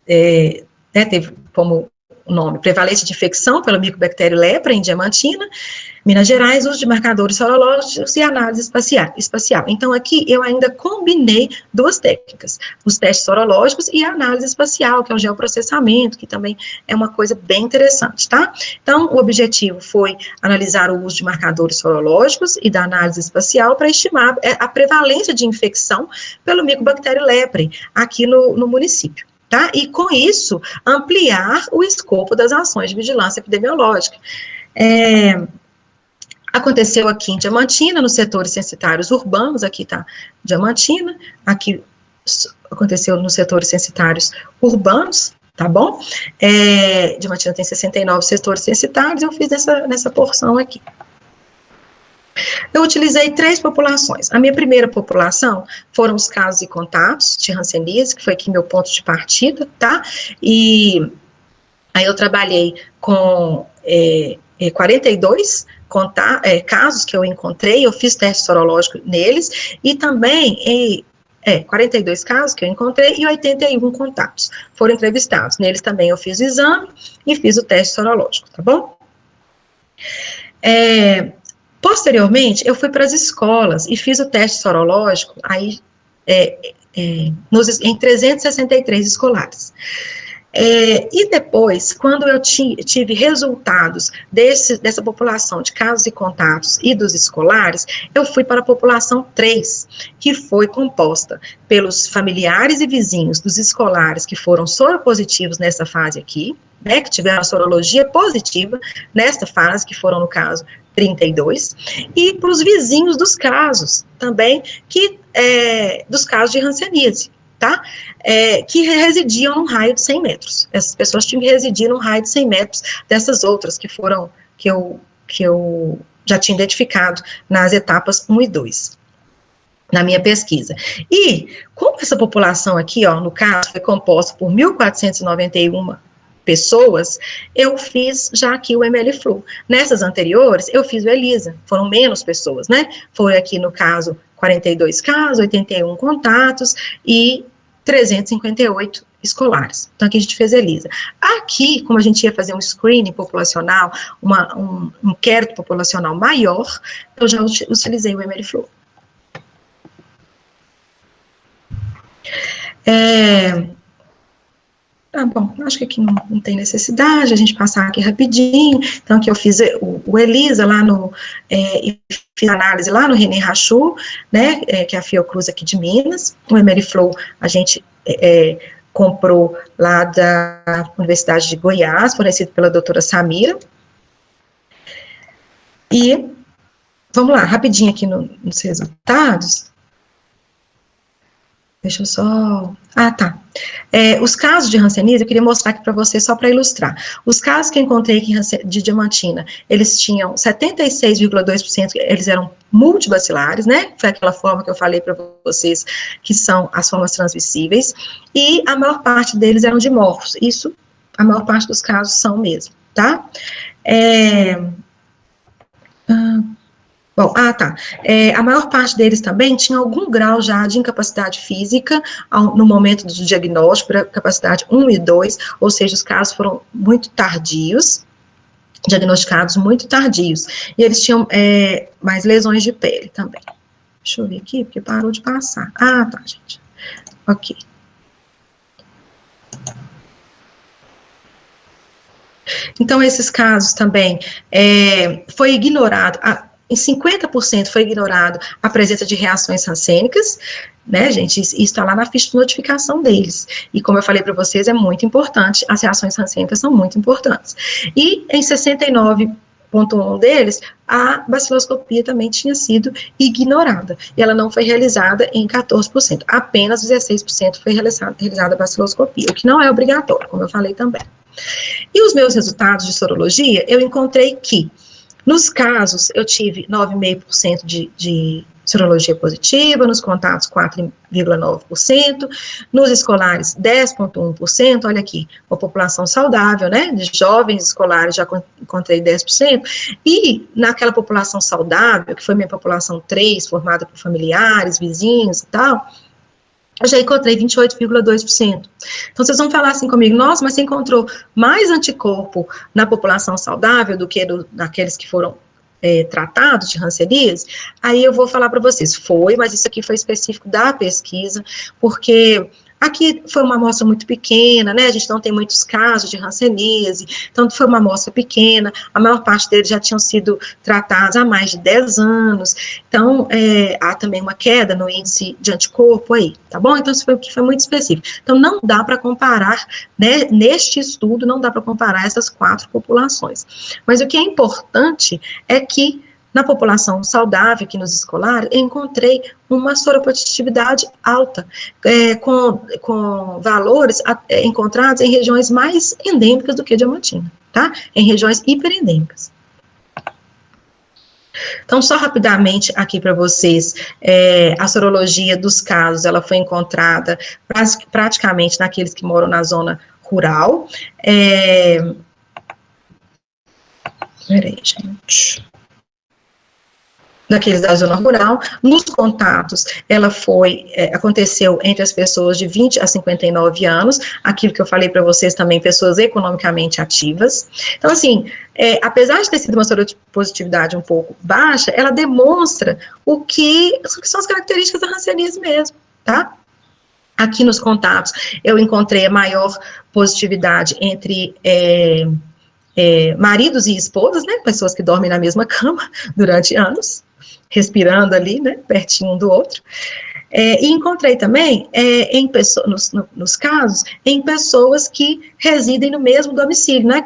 teve como nome prevalência de infecção pelo micobactério lepra em Diamantina, Minas Gerais, uso de marcadores sorológicos e análise espacial. Então, aqui eu ainda combinei duas técnicas, os testes sorológicos e a análise espacial, que é o geoprocessamento, que também é uma coisa bem interessante, tá? Então, o objetivo foi analisar o uso de marcadores sorológicos e da análise espacial para estimar a prevalência de infecção pelo micobactério lepre aqui no município. Tá? E, com isso, ampliar o escopo das ações de vigilância epidemiológica. Aconteceu aqui em Diamantina, nos setores censitários urbanos, aqui está Diamantina, aqui aconteceu nos setores censitários urbanos, tá bom? Diamantina tem 69 setores censitários, eu fiz nessa porção aqui. Eu utilizei 3 populações. A minha primeira população foram os casos e contatos de hanseníase, que foi aqui meu ponto de partida, tá? E aí eu trabalhei com 42 casos que eu encontrei, eu fiz teste sorológico neles, e também 42 casos que eu encontrei e 81 contatos foram entrevistados. Neles também eu fiz o exame e fiz o teste sorológico, tá bom? Posteriormente, eu fui para as escolas e fiz o teste sorológico aí, em 363 escolares. E depois, quando eu tive resultados dessa população de casos e contatos e dos escolares, eu fui para a população 3, que foi composta pelos familiares e vizinhos dos escolares que foram soropositivos nessa fase aqui, né, que tiveram a sorologia positiva nesta fase, que foram, no caso, 32, e para os vizinhos dos casos, também, dos casos de hanseníase, tá? Que residiam num raio de 100 metros. Essas pessoas tinham que residir num raio de 100 metros dessas outras que eu já tinha identificado nas etapas 1 e 2, na minha pesquisa. E, como essa população aqui, ó, no caso, foi composta por 1.491 pessoas, eu fiz já aqui o MLFLU. Nessas anteriores, eu fiz o ELISA, foram menos pessoas, né? Foi aqui, no caso, 42 casos, 81 contatos e 358 escolares. Então, aqui a gente fez ELISA. Aqui, como a gente ia fazer um screening populacional, um inquérito populacional maior, eu já utilizei o MLFLU. Bom, acho que aqui não tem necessidade, a gente passar aqui rapidinho. Então, aqui eu fiz o ELISA lá e fiz análise lá no René Rachou, né, que é a Fiocruz aqui de Minas. O MLFLU a gente comprou lá da Universidade de Goiás, fornecido pela doutora Samira. E, vamos lá, rapidinho aqui nos resultados. Deixa eu só... tá. Os casos de hanseníase, eu queria mostrar aqui para vocês, só para ilustrar. Os casos que eu encontrei aqui de diamantina, eles tinham 76,2%, eles eram multibacilares, né? Foi aquela forma que eu falei para vocês, que são as formas transmissíveis, e a maior parte deles eram dimorfos. Isso, a maior parte dos casos são mesmo, tá? Bom, tá. A maior parte deles também tinha algum grau já de incapacidade física no momento do diagnóstico, para capacidade 1 e 2, ou seja, os casos foram muito tardios, diagnosticados muito tardios. E eles tinham mais lesões de pele também. Deixa eu ver aqui, porque parou de passar. Tá, gente. Ok. Então, esses casos também foi ignorado... Em 50% foi ignorado a presença de reações rancênicas, né, gente? Isso está lá na ficha de notificação deles. E como eu falei para vocês, é muito importante, as reações rancênicas são muito importantes. E em 69,1% deles, a baciloscopia também tinha sido ignorada. E ela não foi realizada em 14%. Apenas 16% foi realizada a baciloscopia, o que não é obrigatório, como eu falei também. E os meus resultados de sorologia, eu encontrei que nos casos, eu tive 9,5% de sorologia positiva, nos contatos 4,9%, nos escolares 10,1%, olha aqui, uma população saudável, né, de jovens escolares já encontrei 10%, e naquela população saudável, que foi minha população 3, formada por familiares, vizinhos e tal, eu já encontrei 28,2%. Então, vocês vão falar assim comigo, nossa, mas você encontrou mais anticorpo na população saudável do que naqueles que foram tratados de hanseníase? Aí eu vou falar para vocês, mas isso aqui foi específico da pesquisa, porque aqui foi uma amostra muito pequena, né, a gente não tem muitos casos de hanseníase, então foi uma amostra pequena, a maior parte deles já tinham sido tratados há mais de 10 anos, então há também uma queda no índice de anticorpo aí, tá bom? Então isso foi muito específico. Então não dá para comparar, né, neste estudo não dá para comparar essas 4 populações. Mas o que é importante é que na população saudável, aqui nos escolares, eu encontrei uma soropositividade alta, com valores encontrados em regiões mais endêmicas do que a diamantina, tá? Em regiões hiperendêmicas. Então, só rapidamente aqui para vocês, a sorologia dos casos, ela foi encontrada praticamente naqueles que moram na zona rural. Peraí, gente... daqueles da zona rural. Nos contatos, ela aconteceu entre as pessoas de 20 a 59 anos, aquilo que eu falei para vocês também, pessoas economicamente ativas. Então, assim, apesar de ter sido uma soropositividade um pouco baixa, ela demonstra o que são as características da hanseníase mesmo, tá? Aqui nos contatos, eu encontrei a maior positividade entre... maridos e esposas, né, pessoas que dormem na mesma cama durante anos, respirando ali, né, pertinho um do outro. E encontrei também, nos casos, em pessoas que residem no mesmo domicílio, né,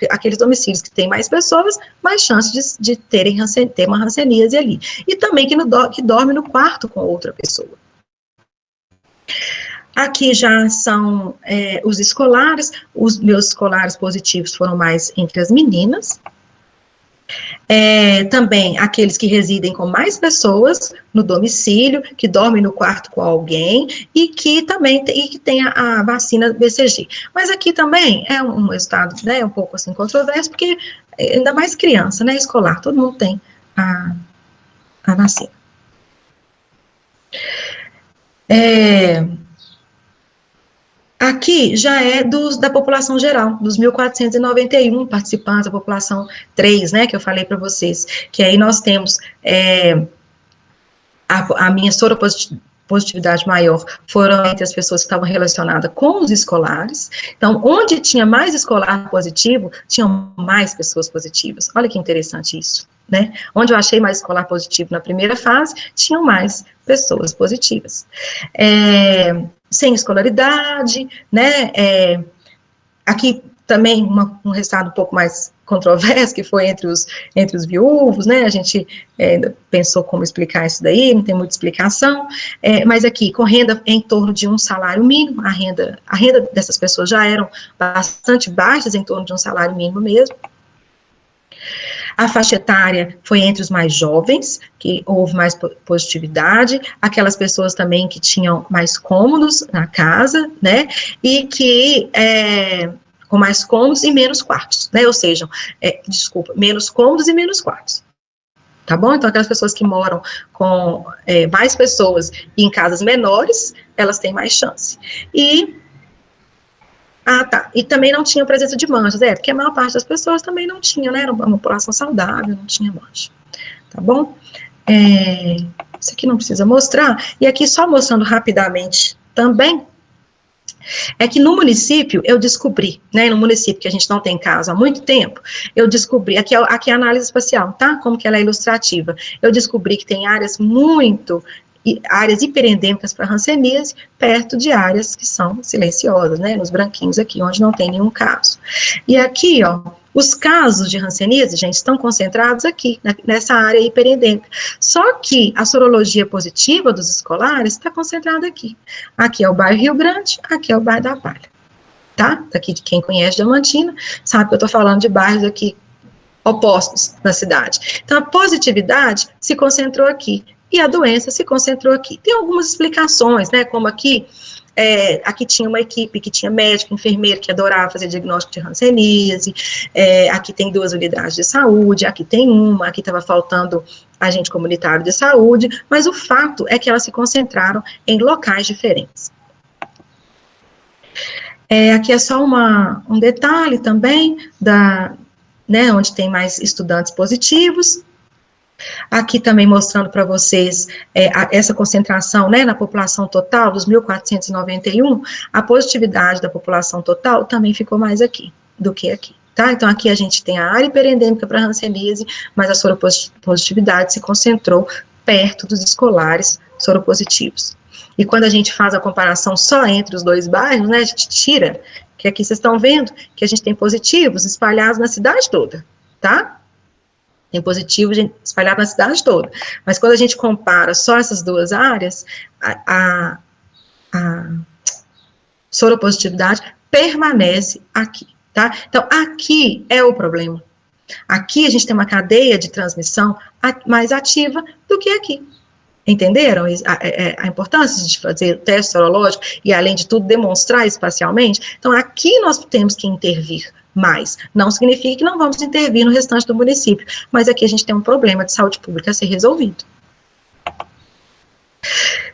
aqueles domicílios que têm mais pessoas, mais chances de ter uma hanseníase ali. E também que dorme no quarto com outra pessoa. Aqui já são os escolares, os meus escolares positivos foram mais entre as meninas. Também aqueles que residem com mais pessoas no domicílio, que dormem no quarto com alguém e que também tem a vacina BCG. Mas aqui também é um resultado, né, um pouco assim controverso, porque ainda mais criança, né, escolar, todo mundo tem a vacina. Aqui já é da população geral, dos 1.491 participantes, da população 3, né, que eu falei para vocês, que aí nós temos a minha soropositividade maior foram entre as pessoas que estavam relacionadas com os escolares. Então, onde tinha mais escolar positivo, tinham mais pessoas positivas. Olha que interessante isso, né? Onde eu achei mais escolar positivo na primeira fase, tinham mais pessoas positivas. Sem escolaridade, né? Aqui também um resultado um pouco mais controverso, que foi entre os viúvos, né, a gente pensou como explicar isso daí, não tem muita explicação, mas aqui, com renda em torno de um salário mínimo, a renda dessas pessoas já eram bastante baixas, em torno de um salário mínimo mesmo. A faixa etária foi entre os mais jovens, que houve mais positividade, aquelas pessoas também que tinham mais cômodos na casa, né, e que com mais cômodos e menos quartos, né, ou seja, menos cômodos e menos quartos, tá bom? Então, aquelas pessoas que moram com mais pessoas e em casas menores, elas têm mais chance. E também não tinha presença de manchas, porque a maior parte das pessoas também não tinha, né, era uma população saudável, não tinha mancha, tá bom? Isso aqui não precisa mostrar, e aqui só mostrando rapidamente também, é que no município, eu descobri, né, no município que a gente não tem caso há muito tempo, eu descobri, aqui é a análise espacial, tá? Como que ela é ilustrativa. Eu descobri que tem áreas hiperendêmicas para hanseníase, perto de áreas que são silenciosas, né, nos branquinhos aqui, onde não tem nenhum caso. E aqui, ó, os casos de hanseníase, gente, estão concentrados aqui, nessa área hiperendêmica. Só que a sorologia positiva dos escolares está concentrada aqui. Aqui é o bairro Rio Grande, aqui é o bairro da Palha, tá? Daqui de quem conhece Diamantina, sabe que eu estou falando de bairros aqui opostos na cidade. Então, a positividade se concentrou aqui, e a doença se concentrou aqui. Tem algumas explicações, né, como aqui tinha uma equipe que tinha médico, enfermeiro, que adorava fazer diagnóstico de hanseníase, aqui tem 2 unidades de saúde, aqui tem uma, aqui estava faltando agente comunitário de saúde, mas o fato é que elas se concentraram em locais diferentes. Aqui é só um detalhe também, né, onde tem mais estudantes positivos. Aqui também mostrando para vocês essa concentração, né, na população total, dos 1.491, a positividade da população total também ficou mais aqui do que aqui, tá? Então, aqui a gente tem a área hiperendêmica para hanseníase, mas a soropositividade se concentrou perto dos escolares soropositivos. E quando a gente faz a comparação só entre os 2 bairros, né, a gente tira, que aqui vocês estão vendo, que a gente tem positivos espalhados na cidade toda, tá? Tem positivo espalhado na cidade toda. Mas quando a gente compara só essas 2 áreas, a soropositividade permanece aqui, tá? Então, aqui é o problema. Aqui a gente tem uma cadeia de transmissão mais ativa do que aqui. Entenderam a importância de fazer o teste sorológico e, além de tudo, demonstrar espacialmente? Então, aqui nós temos que intervir mais. Não significa que não vamos intervir no restante do município, mas aqui a gente tem um problema de saúde pública a ser resolvido.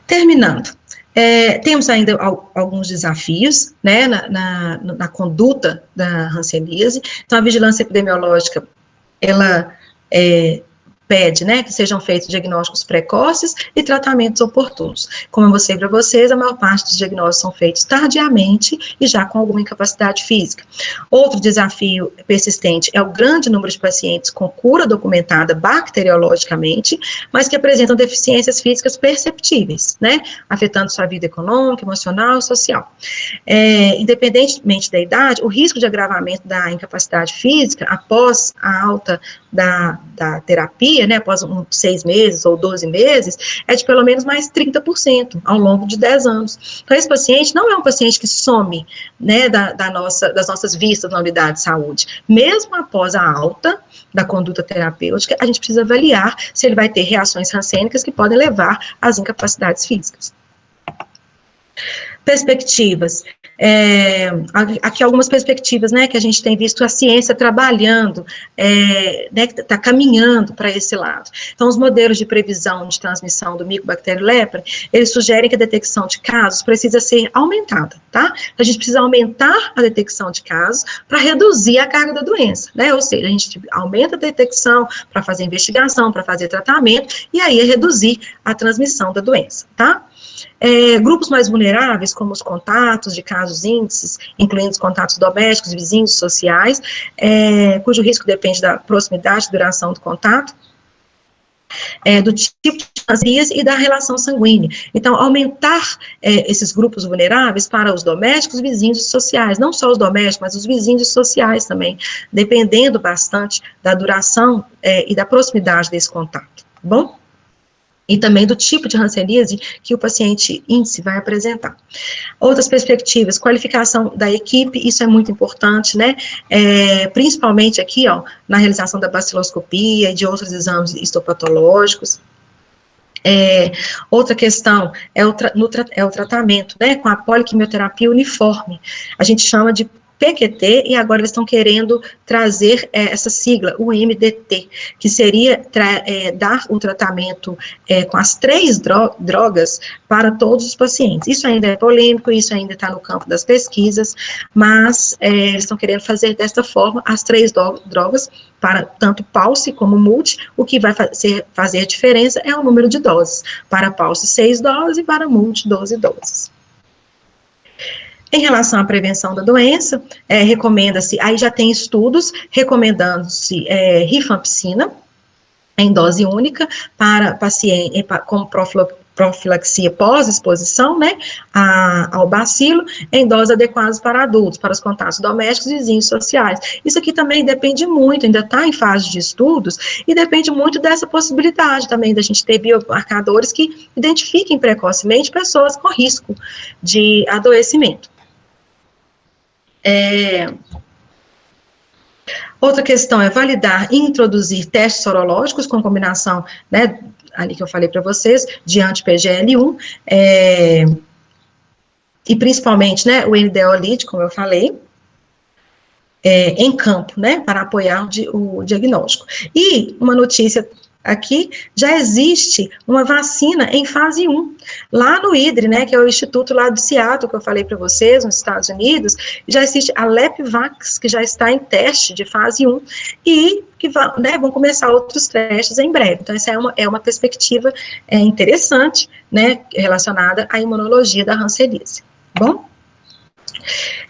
Terminando, temos ainda alguns desafios, né, na conduta da hanseníase. Então, a vigilância epidemiológica, ela pede, né, que sejam feitos diagnósticos precoces e tratamentos oportunos. Como eu mostrei para vocês, a maior parte dos diagnósticos são feitos tardiamente e já com alguma incapacidade física. Outro desafio persistente é o grande número de pacientes com cura documentada bacteriologicamente, mas que apresentam deficiências físicas perceptíveis, né, afetando sua vida econômica, emocional e social. Independentemente da idade, o risco de agravamento da incapacidade física após a alta da terapia, né, após 6 meses ou 12 meses, é de pelo menos mais 30% ao longo de 10 anos. Então, esse paciente não é um paciente que some, né, das nossas vistas na unidade de saúde. Mesmo após a alta da conduta terapêutica, a gente precisa avaliar se ele vai ter reações rancênicas que podem levar às incapacidades físicas. Perspectivas. Aqui algumas perspectivas, né, que a gente tem visto a ciência trabalhando, né, que está caminhando para esse lado. Então, os modelos de previsão de transmissão do micobactério lepra, eles sugerem que a detecção de casos precisa ser aumentada, tá? A gente precisa aumentar a detecção de casos para reduzir a carga da doença, né? Ou seja, a gente aumenta a detecção para fazer investigação, para fazer tratamento, e aí reduzir a transmissão da doença, tá? Grupos mais vulneráveis, como os contatos de casos índices, incluindo os contatos domésticos, vizinhos, sociais, cujo risco depende da proximidade e duração do contato, do tipo de transmissão e da relação sanguínea. Então, aumentar esses grupos vulneráveis para os domésticos, vizinhos e sociais, não só os domésticos, mas os vizinhos e sociais também, dependendo bastante da duração e da proximidade desse contato, tá bom? E também do tipo de hanseníase que o paciente índice vai apresentar. Outras perspectivas, qualificação da equipe, isso é muito importante, né, principalmente aqui, ó, na realização da baciloscopia e de outros exames histopatológicos. Outra questão é o tratamento, né, com a poliquimioterapia uniforme, a gente chama de PQT, e agora eles estão querendo trazer essa sigla, o MDT, que seria dar o tratamento com as 3 drogas para todos os pacientes. Isso ainda é polêmico, isso ainda está no campo das pesquisas, mas eles estão querendo fazer desta forma as 3 drogas para tanto pulse como multi. O que vai fazer a diferença é o número de doses. Para pulse, 6 doses e para multi, 12 doses. Em relação à prevenção da doença, recomenda-se, aí já tem estudos recomendando-se rifampicina em dose única para paciente com profilaxia pós-exposição, né, ao bacilo, em doses adequadas para adultos, para os contatos domésticos e vizinhos sociais. Isso aqui também depende muito, ainda está em fase de estudos, e depende muito dessa possibilidade também da gente ter biomarcadores que identifiquem precocemente pessoas com risco de adoecimento. Outra questão é validar e introduzir testes sorológicos com combinação, né, ali que eu falei para vocês, de anti-PGL1, e principalmente, né, o NDO-LID, como eu falei, em campo, né, para apoiar o diagnóstico. E uma notícia aqui, já existe uma vacina em fase 1, lá no IDRI, né, que é o instituto lá de Seattle, que eu falei para vocês, nos Estados Unidos, já existe a Lepvax, que já está em teste de fase 1, e que vão começar outros testes em breve. Então, essa é uma perspectiva interessante, né, relacionada à imunologia da hanseníase, bom?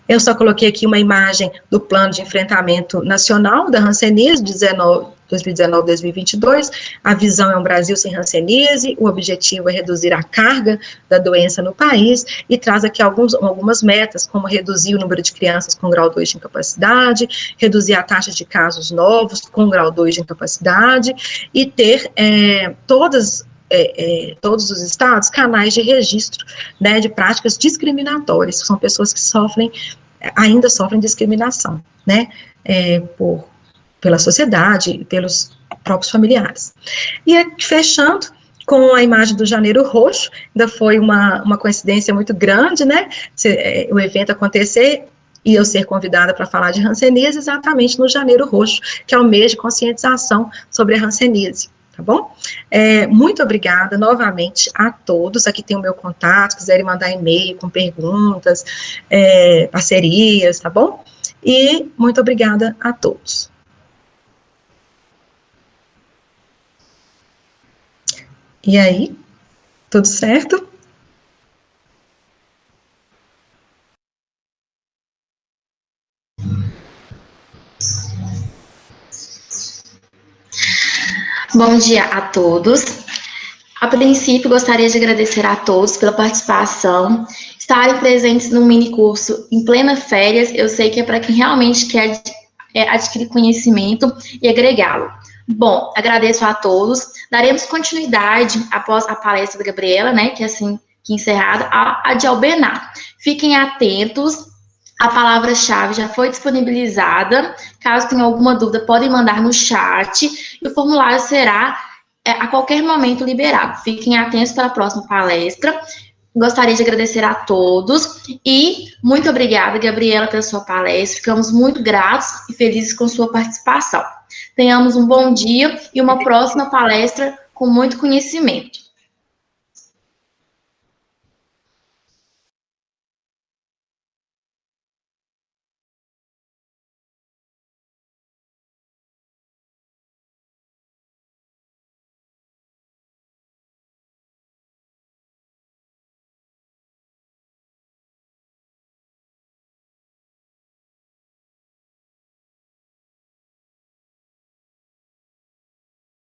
Eu só coloquei aqui uma imagem do plano de enfrentamento nacional da hanseníase, 2019-2022, a visão é um Brasil sem hanseníase, o objetivo é reduzir a carga da doença no país, e traz aqui algumas metas, como reduzir o número de crianças com grau 2 de incapacidade, reduzir a taxa de casos novos com grau 2 de incapacidade, e ter todos os estados canais de registro, né, de práticas discriminatórias, são pessoas que ainda sofrem discriminação, né, pela sociedade e pelos próprios familiares. E fechando com a imagem do Janeiro Roxo, ainda foi uma coincidência muito grande, né, o evento acontecer e eu ser convidada para falar de hanseníase exatamente no Janeiro Roxo, que é o mês de conscientização sobre a hanseníase. Tá bom? Muito obrigada novamente a todos. Aqui tem o meu contato, se quiserem mandar e-mail com perguntas, parcerias, tá bom? E muito obrigada a todos. E aí, tudo certo? Bom dia a todos. A princípio, gostaria de agradecer a todos pela participação, estarem presentes no mini curso em plena férias. Eu sei que é para quem realmente quer adquirir conhecimento e agregá-lo. Bom, agradeço a todos. Daremos continuidade após a palestra da Gabriela, né, que assim que encerrada, a de Albenar. Fiquem atentos. A palavra-chave já foi disponibilizada. Caso tenham alguma dúvida, podem mandar no chat. E o formulário será a qualquer momento liberado. Fiquem atentos para a próxima palestra. Gostaria de agradecer a todos e muito obrigada, Gabriela, pela sua palestra. Ficamos muito gratos e felizes com sua participação. Tenhamos um bom dia e uma próxima palestra com muito conhecimento.